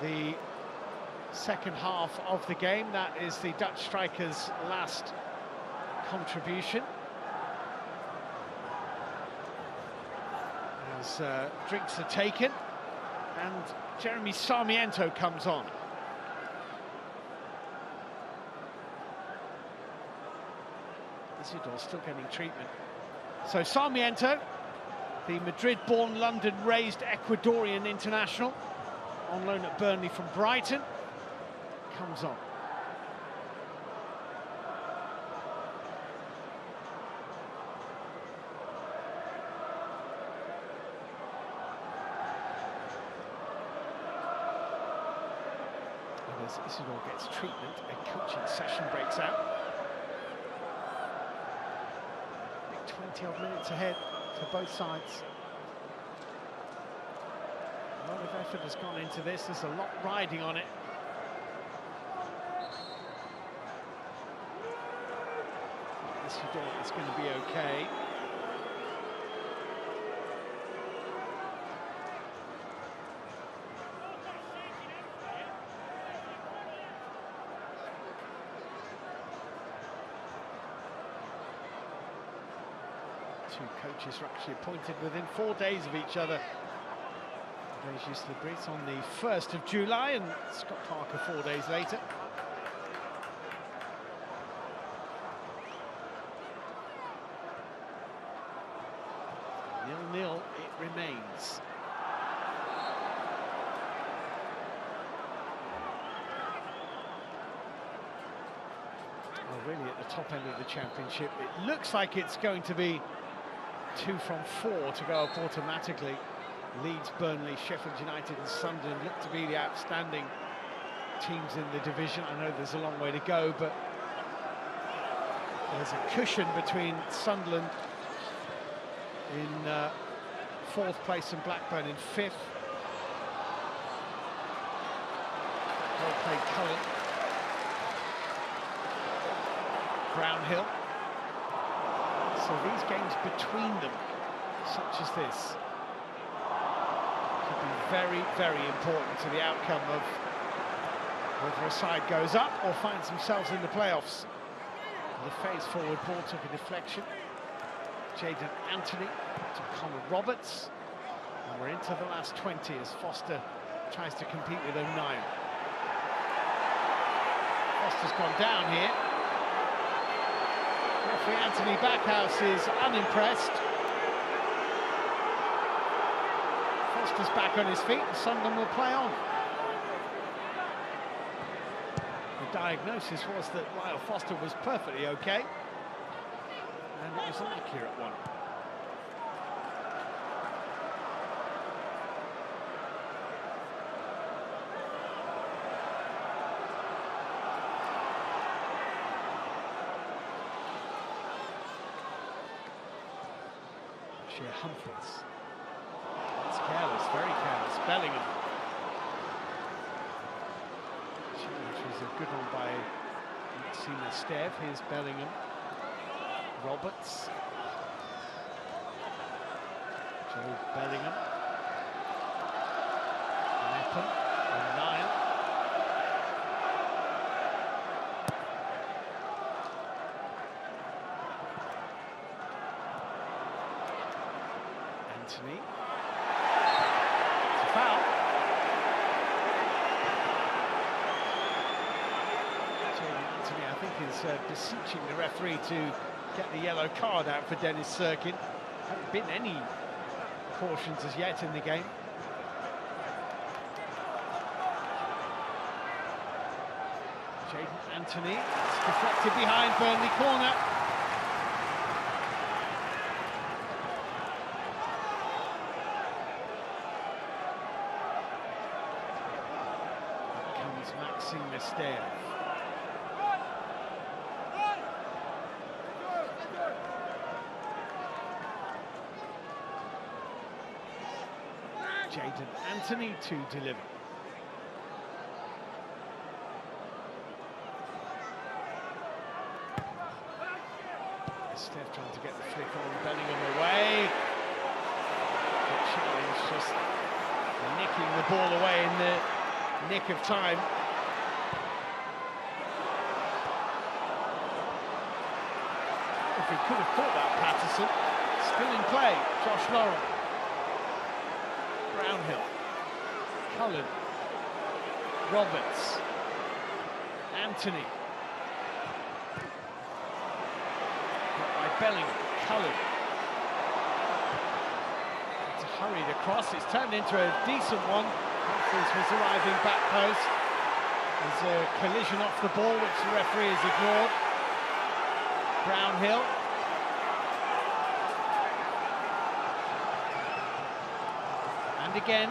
the second half of the game. That is the Dutch striker's last contribution. As drinks are taken and Jeremy Sarmiento comes on. Isidore still getting treatment. So Sarmiento, the Madrid-born, London-raised Ecuadorian international, on loan at Burnley from Brighton, comes on. As Isidore gets treatment, a coaching session breaks out. Big 20-odd minutes ahead for both sides. A lot of effort has gone into this. There's a lot riding on it. Isidore is going to be okay. Two coaches are actually appointed within 4 days of each other. Regis Lebris on the 1st of July and Scott Parker 4 days later. really at the top end of the Championship. It looks like it's going to be 2 from 4 to go up automatically. Leeds, Burnley, Sheffield United and Sunderland look to be the outstanding teams in the division. I know there's a long way to go, but there's a cushion between Sunderland in 4th place and Blackburn in 5th. Well played, Cullen. Brownhill. So these games between them, such as this, could be very, very important to the outcome of whether a side goes up or finds themselves in the playoffs. The phase forward ball took a deflection. Jayden Anthony to Connor Roberts. And we're into the last 20 as Foster tries to compete with O'Neill. Foster's gone down here. Referee Anthony Backhouse is unimpressed. Foster's back on his feet and Sunderland will play on. The diagnosis was that Lyle Foster was perfectly okay, and it was an accurate one. Humphreys. That's careless, very careless. Bellingham. Which was a good one by Maxime Esteve. Here's Bellingham. Roberts. Joe Bellingham. Mepham. O'Neill. Anthony. It's a foul. Anthony, I think, is beseeching the referee to get the yellow card out for Dennis Serkin. Haven't been any cautions as yet in the game. Jayden Anthony, it's deflected behind Burnley corner. Maxime Esteve. Jayden Anthony to deliver. Esteve trying to get the flick on, Bellingham away. Challenge just nicking the ball away in the nick of time. If he could have caught that, Patterson. Still in play, Josh Laurent. Brownhill. Cullen. Roberts. Anthony. Got by Bellingham. Cullen. It's hurried across, it's turned into a decent one. Humphreys was arriving back post. There's a collision off the ball which the referee has ignored. Brownhill. And again.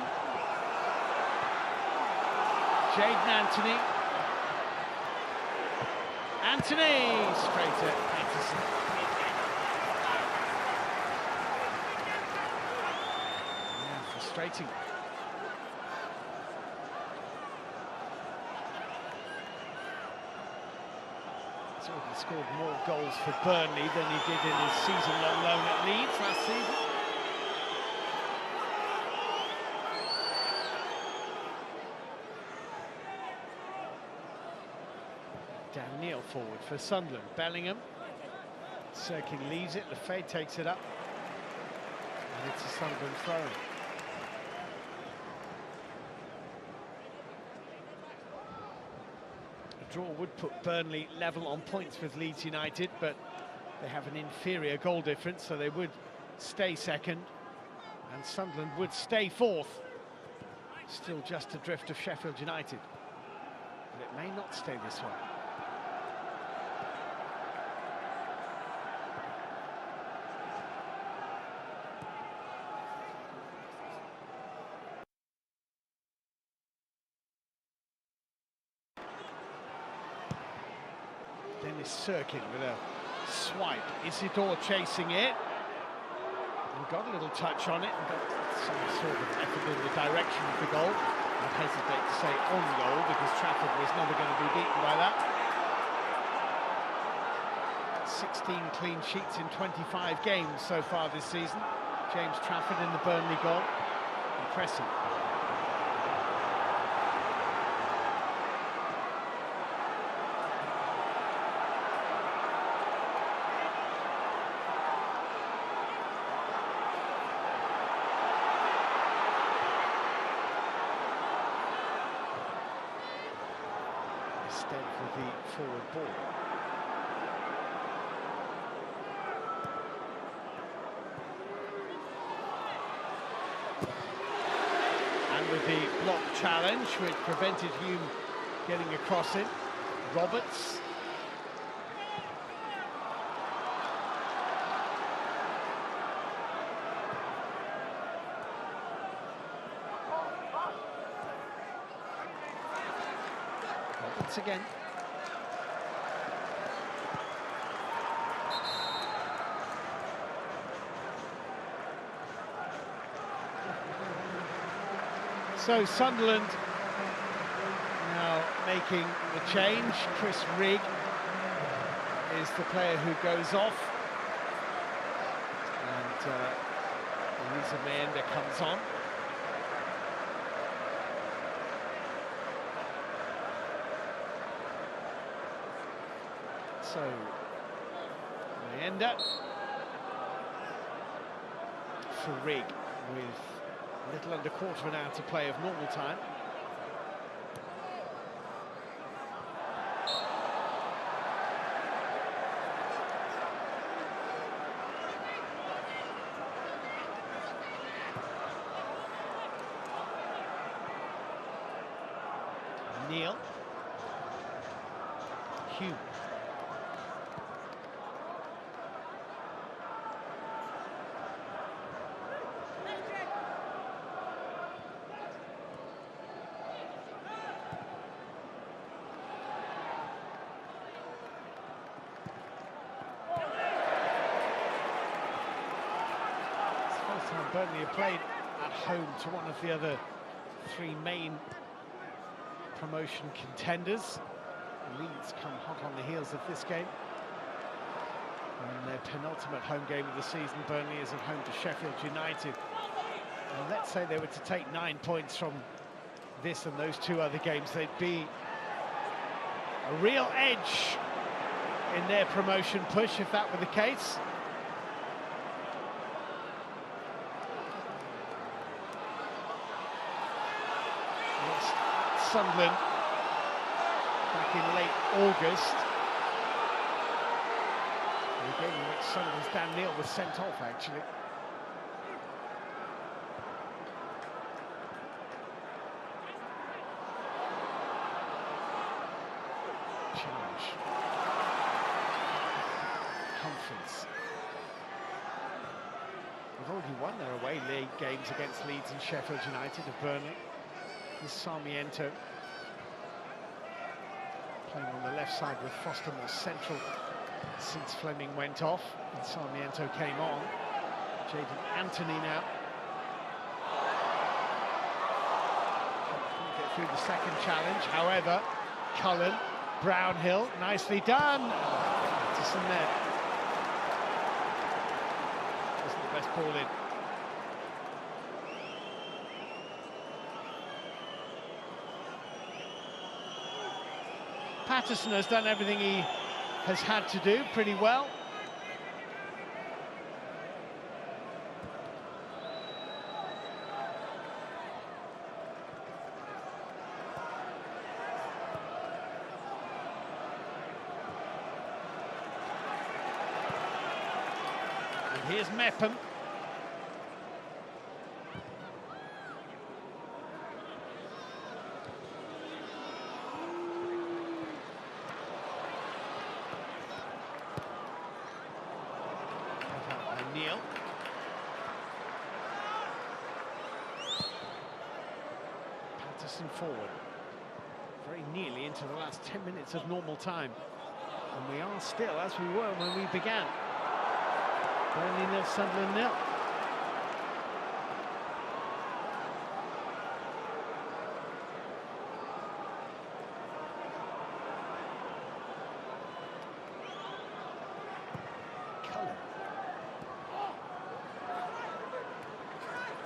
Jayden Anthony. Anthony! Straight at Patterson. Yeah, frustrating. He's already scored more goals for Burnley than he did in his season-long loan at Leeds last season. Dan Neil forward for Sunderland. Bellingham. Serkin leaves it, Lefebvre takes it up. And it's a Sunderland throw. A draw would put Burnley level on points with Leeds United, but they have an inferior goal difference, so they would stay second. And Sunderland would stay fourth. Still just adrift of Sheffield United. But it may not stay this way. Chris Sirkin with a swipe. Isidore chasing it. And got a little touch on it and got some sort of effort in the direction of the goal. I'd hesitate to say on goal because Trafford was never going to be beaten by that. 16 clean sheets in 25 games so far this season. James Trafford in the Burnley goal. Impressive. Instead for the forward ball. And with the block challenge, which prevented Hume getting across it, Roberts. Roberts again. So Sunderland now making the change. Chris Rigg is the player who goes off. And Elisa Mayenda comes on. So Mayenda for Rigg with a little under quarter of an hour to play of normal time. Neil. Hume. Burnley have played at home to one of the other three main promotion contenders. Leeds come hot on the heels of this game. And their penultimate home game of the season, Burnley is at home to Sheffield United. And let's say they were to take 9 points from this and those two other games, they'd be a real edge in their promotion push if that were the case. Sunderland back in late August. The game in which Sunderland's Dan Neil was sent off, actually. Challenge. Humphreys. They've already won their away league games against Leeds and Sheffield United of Burnley. This Sarmiento playing on the left side with Foster more central since Fleming went off and Sarmiento came on. Jadon Anthony now. Couldn't get through the second challenge, however, Cullen, Brownhill, nicely done. Patterson there. Wasn't the best ball in. Patterson has done everything he has had to do pretty well. And here's Mepham. Neil. Patterson forward. Very nearly into the last 10 minutes of normal time. And we are still, as we were when we began. Burnley 0, Sunderland 0.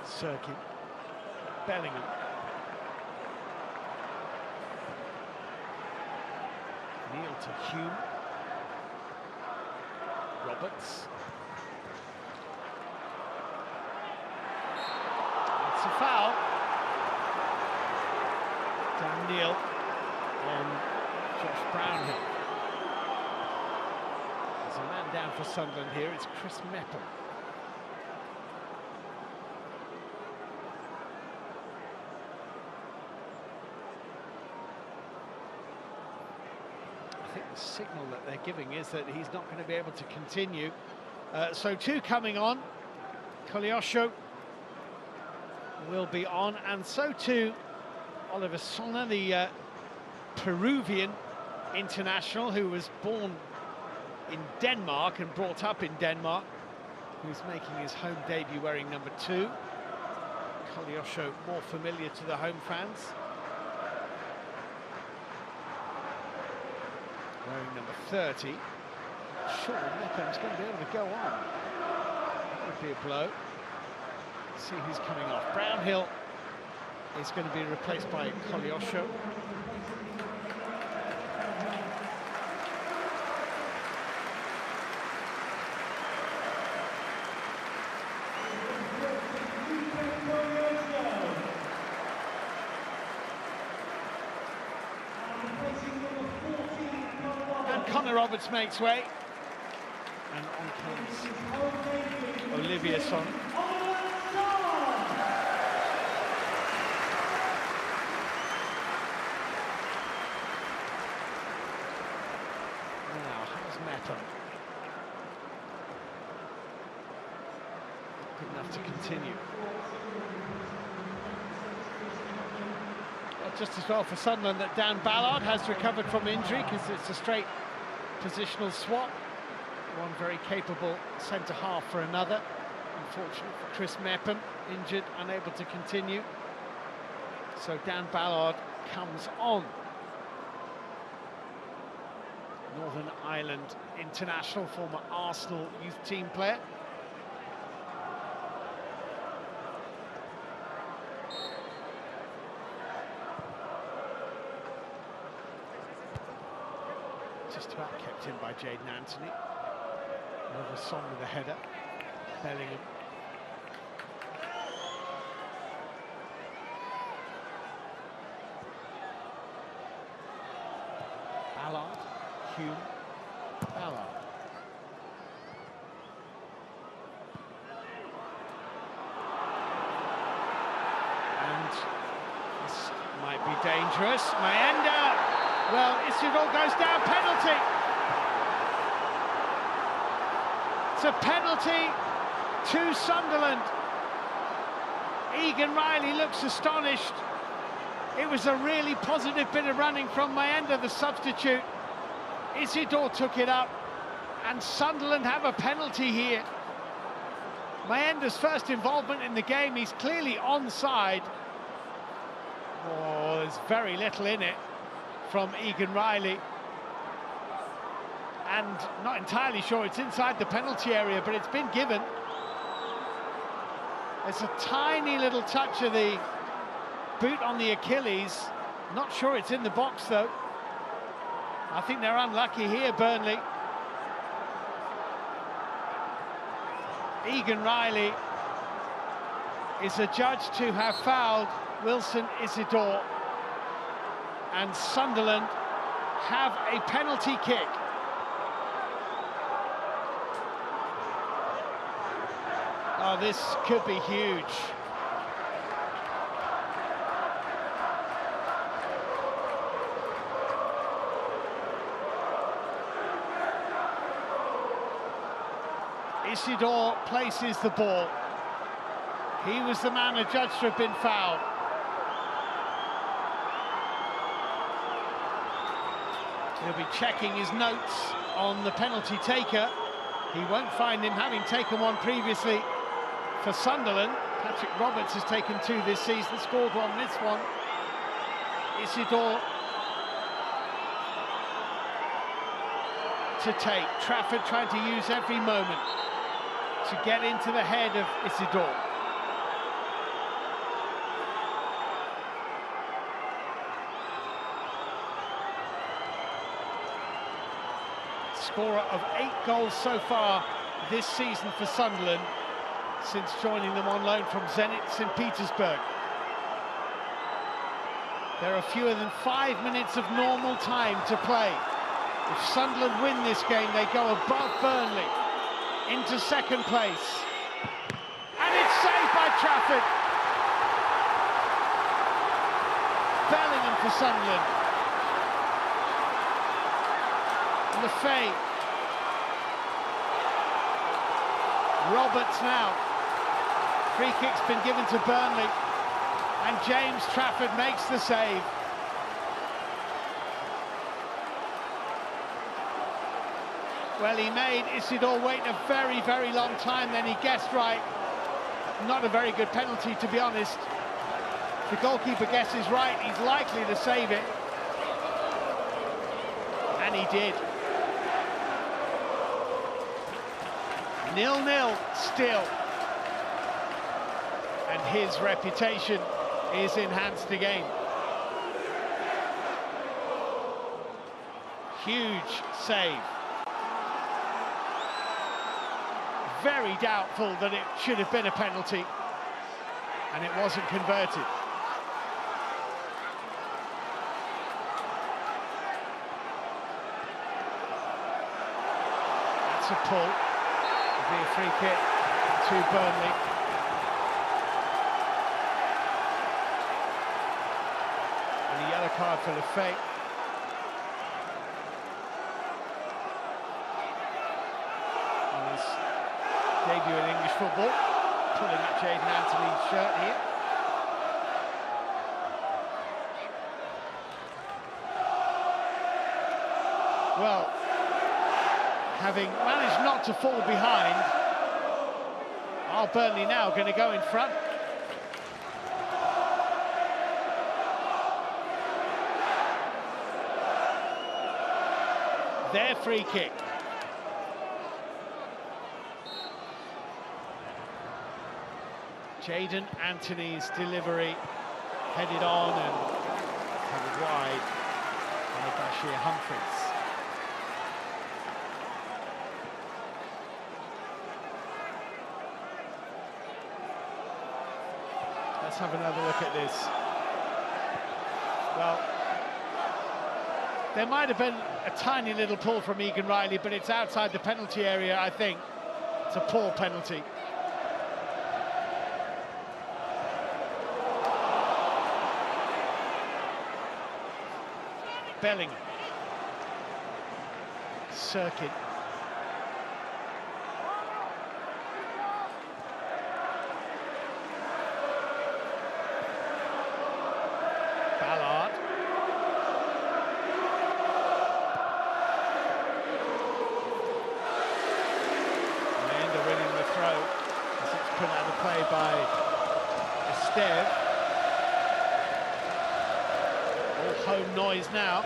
Circuit, Bellingham. Neil to Hume. Roberts. It's a foul. Dan Neil on Josh Brownhill. There's a man down for Sunderland here, it's Chris Mepham. I think the signal that they're giving is that he's not going to be able to continue. So two coming on. Koleosho will be on, and so too Oliver Sonner, the Peruvian international who was born in Denmark and brought up in Denmark, who's making his home debut wearing number 2. Koleosho more familiar to the home fans. Wearing number 30. Sure, Mepham's going to be able to go on. That would be a blow. Let's see who's coming off. Brownhill is going to be replaced by Koleosho. Roberts makes way, and on comes Olivier Son. Now, how's Mepham? Good enough to continue. Well, just as well for Sunderland that Dan Ballard has recovered from injury, because it's a straight positional swap. One very capable centre-half for another. Unfortunate for Chris Mepham, injured, unable to continue. So Dan Ballard comes on. Northern Ireland international, former Arsenal youth team player. Just about kept in by Jayden Anthony. Another Son with a header. Bellingham. Ballard. Hume. Ballard. And this might be dangerous. Mayenda. Well, Isidore goes down, penalty. It's a penalty to Sunderland. Egan Riley looks astonished. It was a really positive bit of running from Mayenda, the substitute. Isidore took it up, and Sunderland have a penalty here. Mayenda's first involvement in the game, he's clearly onside. Oh, there's very little in it from Egan Riley, and not entirely sure it's inside the penalty area, but it's been given. It's a tiny little touch of the boot on the Achilles. Not sure it's in the box though. I think they're unlucky here, Burnley. Egan Riley is adjudged to have fouled Wilson Isidore, and Sunderland have a penalty kick. Oh, this could be huge. Isidore places the ball. He was the man adjudged to have been fouled. He'll be checking his notes on the penalty taker. He won't find him, having taken one previously for Sunderland. Patrick Roberts has taken two this season, scored one, missed one. Isidore to take. Trafford trying to use every moment to get into the head of Isidore. Scorer of 8 goals so far this season for Sunderland since joining them on loan from Zenit St. Petersburg. There are fewer than 5 minutes of normal time to play. If Sunderland win this game, they go above Burnley into second place. And it's saved by Trafford. Bellingham for Sunderland. Lefay. Roberts now. Free kick's been given to Burnley. And James Trafford makes the save. Well, he made Isidore wait a very, very long time, then he guessed right. Not a very good penalty, to be honest. If the goalkeeper guesses right, he's likely to save it. And he did. 0-0 still. And his reputation is enhanced again. Huge save. Very doubtful that it should have been a penalty, and it wasn't converted. That's a pull. It'll be a free kick to Burnley. And a yellow card for Lefay. Debut in English football, pulling at Jaden Anthony's shirt here. Well, having managed not to fall behind, are Burnley now going to go in front? Their free kick. Jaden Anthony's delivery headed on and headed wide by Bashir Humphreys. Let's have another look at this. Well, there might have been a tiny little pull from Egan Riley, but it's outside the penalty area, I think. It's a poor penalty. Bellingham. Circuit. Ballard. And winning the throw as it's put out of play by Esteve. All home noise now.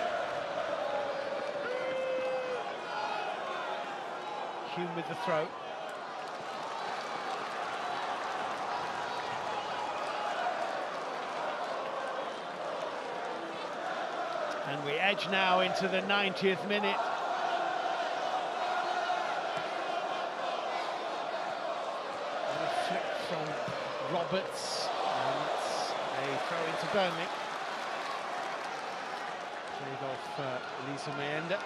Hume with the throw. And we edge now into the 90th minute. And a flick from Roberts. And it's a throw into Burnley. Played off Lisa Mayenda.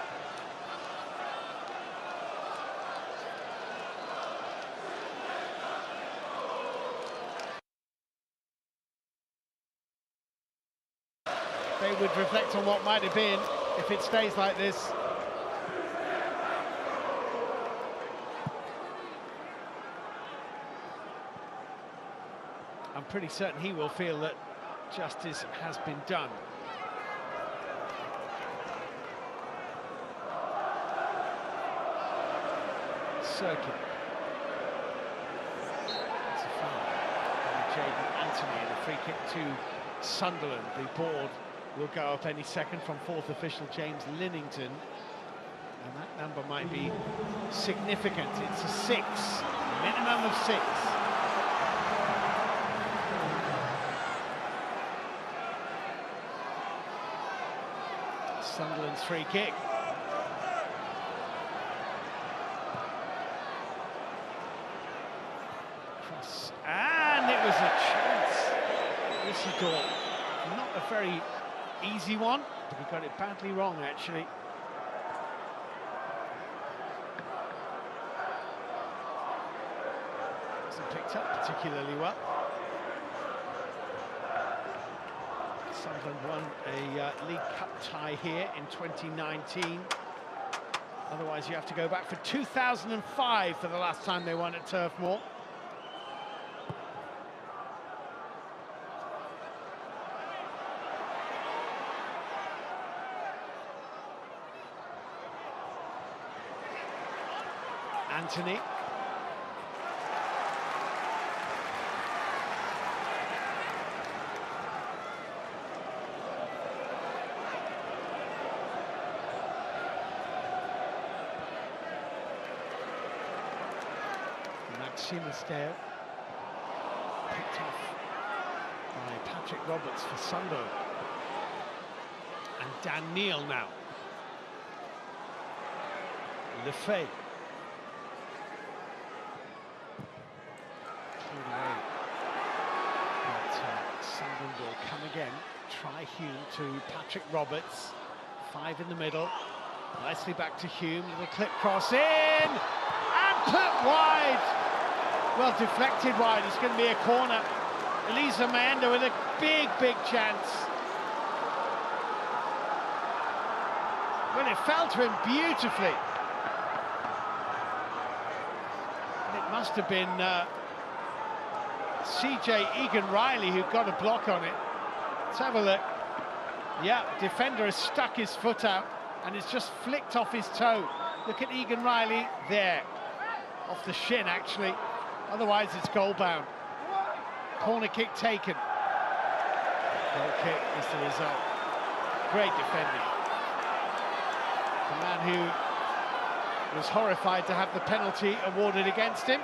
They would reflect on what might have been if it stays like this. I'm pretty certain he will feel that justice has been done. Sirkin. It's a foul. And Jayden Anthony, and a free kick to Sunderland. The board will go up any second from fourth official James Linnington. And that number might be significant. It's a 6, minimum of 6. Sunderland's free kick. Cross, and it was a chance. Isidore, not a very easy one, but he got it badly wrong, actually. Wasn't picked up particularly well. Sunderland won a League Cup tie here in 2019. Otherwise, you have to go back for 2005 for the last time they won at Turf Moor. Anthony. Sinisdale, picked off by Patrick Roberts for Sunderland. And Dan Neil now. Lefay. Cleared away. But Sunderland will come again. Try Hume to Patrick Roberts. 5 in the middle. Nicely back to Hume. Little clip cross in. And put wide. Well, deflected wide. It's going to be a corner. Elisa Maenda with a big, big chance. Well, it fell to him beautifully. And it must have been CJ Egan-Riley who got a block on it. Let's have a look. Yeah, defender has stuck his foot out and it's just flicked off his toe. Look at Egan-Riley there. Off the shin, actually. Otherwise, it's goal-bound. Corner kick taken. Goal kick is the result. Great defending. The man who was horrified to have the penalty awarded against him.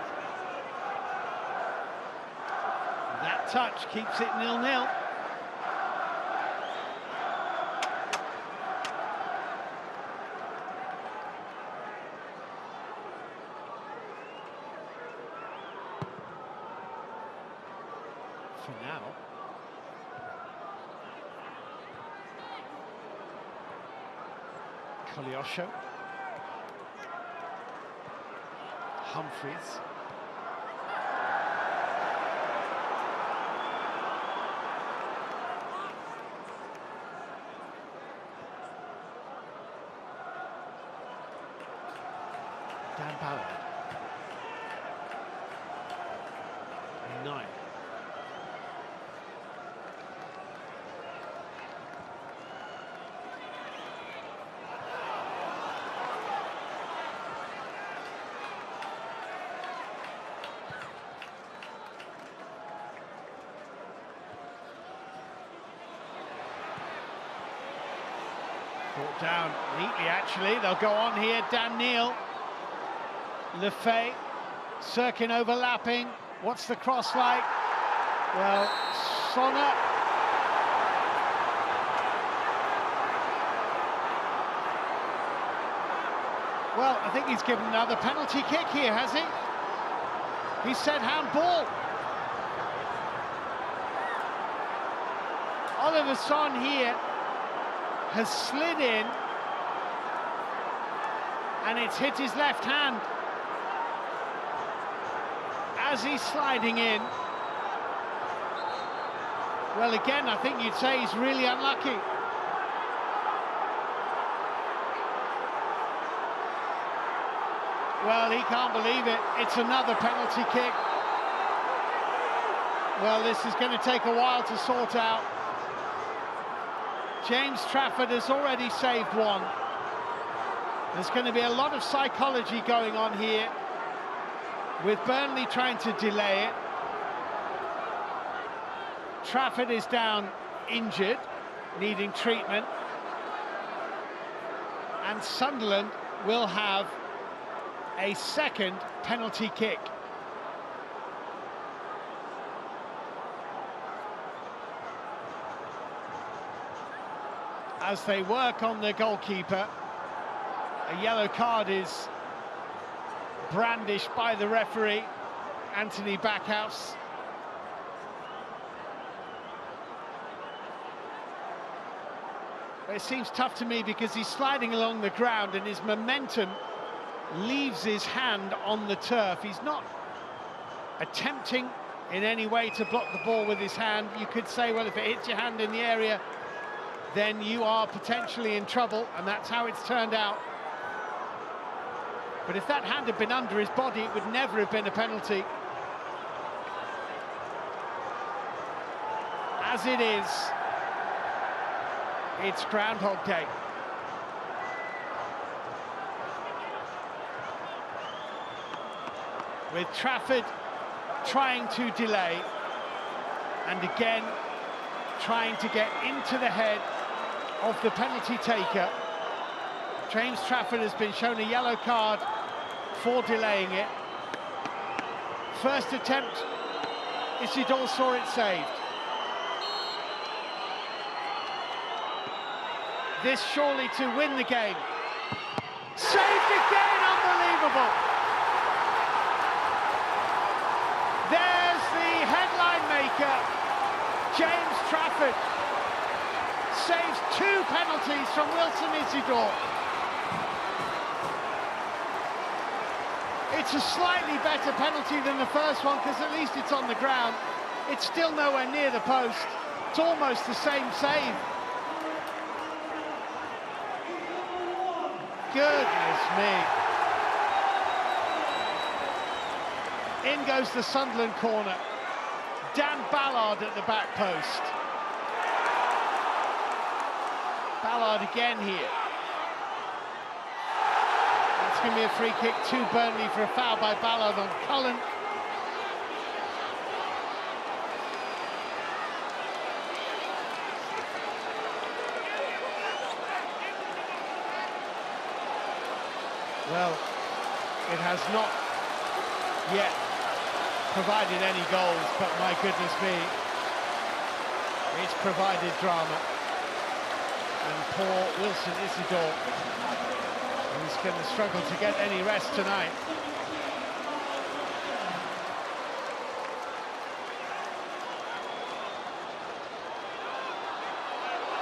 That touch keeps it 0-0. For now. Koleosho. Humphreys. Dan Ballard. 9. Brought down neatly, actually. They'll go on here. Dan Neil. Lefay. Sirkin overlapping. What's the cross like? Well, Sonna. Well, I think he's given another penalty kick here, has he? He said handball. Oliver Son here has slid in and it's hit his left hand as he's sliding in. Well, again, I think you'd say he's really unlucky. Well, he can't believe it. It's another penalty kick. Well, this is going to take a while to sort out. James Trafford has already saved one. There's going to be a lot of psychology going on here. with Burnley trying to delay it. Trafford is down injured, needing treatment. And Sunderland will have a second penalty kick. As they work on the goalkeeper, a yellow card is brandished by the referee, Anthony Backhouse. It seems tough to me because he's sliding along the ground and his momentum leaves his hand on the turf. He's not attempting in any way to block the ball with his hand. You could say, well, if it hits your hand in the area, then you are potentially in trouble, and that's how it's turned out. But if that hand had been under his body, it would never have been a penalty. As it is, it's Groundhog Day. With Trafford trying to delay, and again trying to get into the head of the penalty taker. James Trafford has been shown a yellow card for delaying it. First attempt, Isidore saw it saved. This surely to win the game. Saved again, unbelievable! There's the headline maker, James Trafford. Saves two penalties from Wilson Isidore. It's a slightly better penalty than the first one because at least it's on the ground. It's still nowhere near the post. It's almost the same save. Goodness me. In goes the Sunderland corner. Dan Ballard at the back post. Ballard again here. It's going to be a free kick to Burnley for a foul by Ballard on Cullen. Well, it has not yet provided any goals, but my goodness me, it's provided drama. And poor Wilson Isidore, who's going to struggle to get any rest tonight.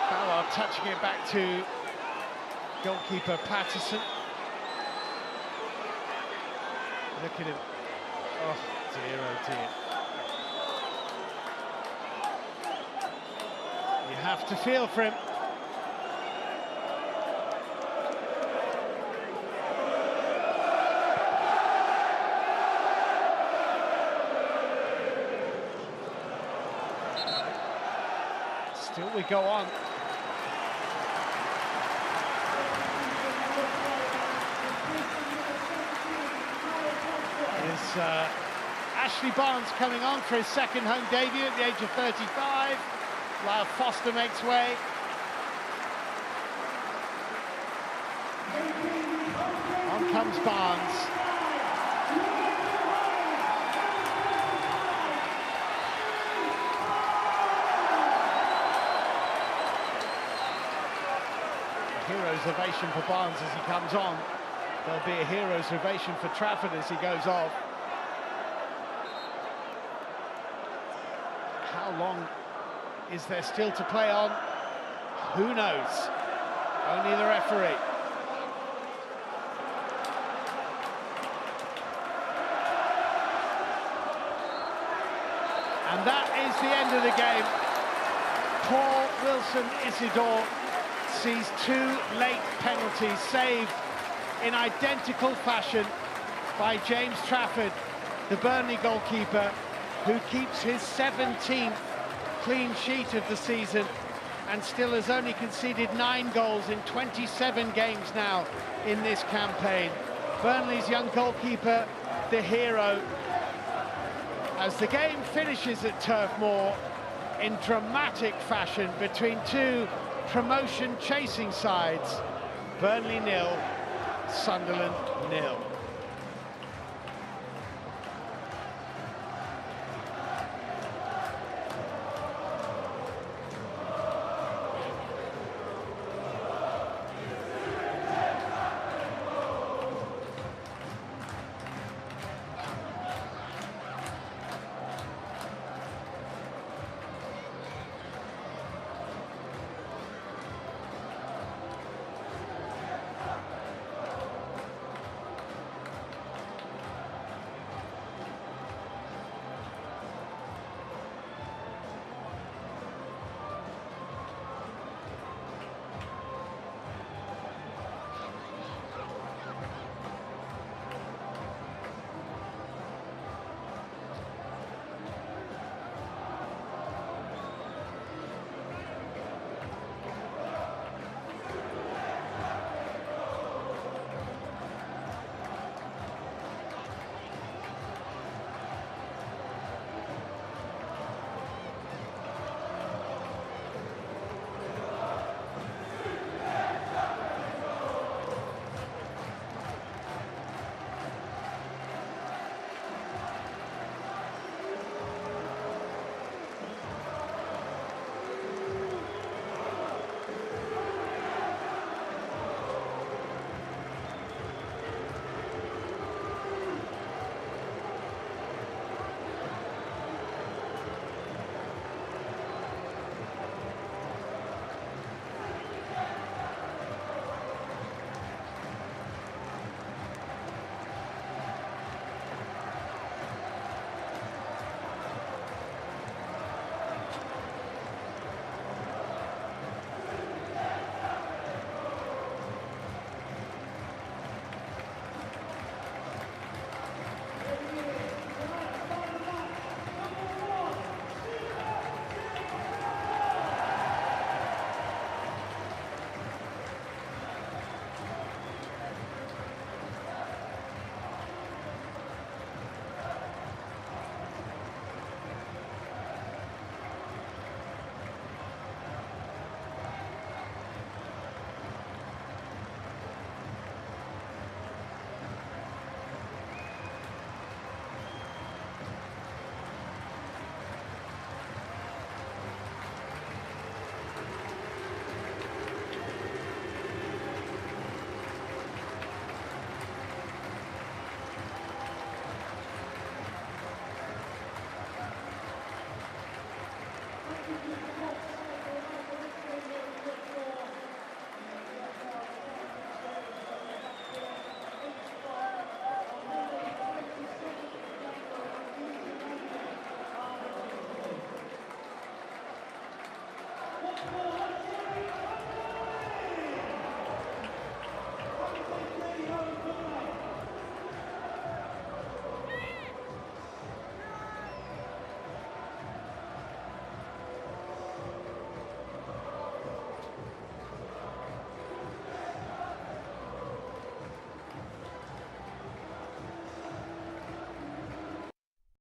Ballard touching it back to goalkeeper Patterson. Look at him. Oh dear, oh dear. You have to feel for him. Still we go on. Ashley Barnes coming on for his second home debut at the age of 35. Lyle Foster makes way. On comes Barnes. A hero's ovation for Barnes as he comes on. There'll be a hero's ovation for Trafford as he goes off. How long is there still to play on? Who knows? Only the referee. And that is the end of the game. Poor Wilson Isidore sees two late penalties saved in identical fashion by James Trafford, the Burnley goalkeeper, who keeps his 17th clean sheet of the season and still has only conceded 9 goals in 27 games now in this campaign. Burnley's young goalkeeper the hero as the game finishes at Turf Moor in dramatic fashion between two promotion-chasing sides. Burnley 0, Sunderland 0.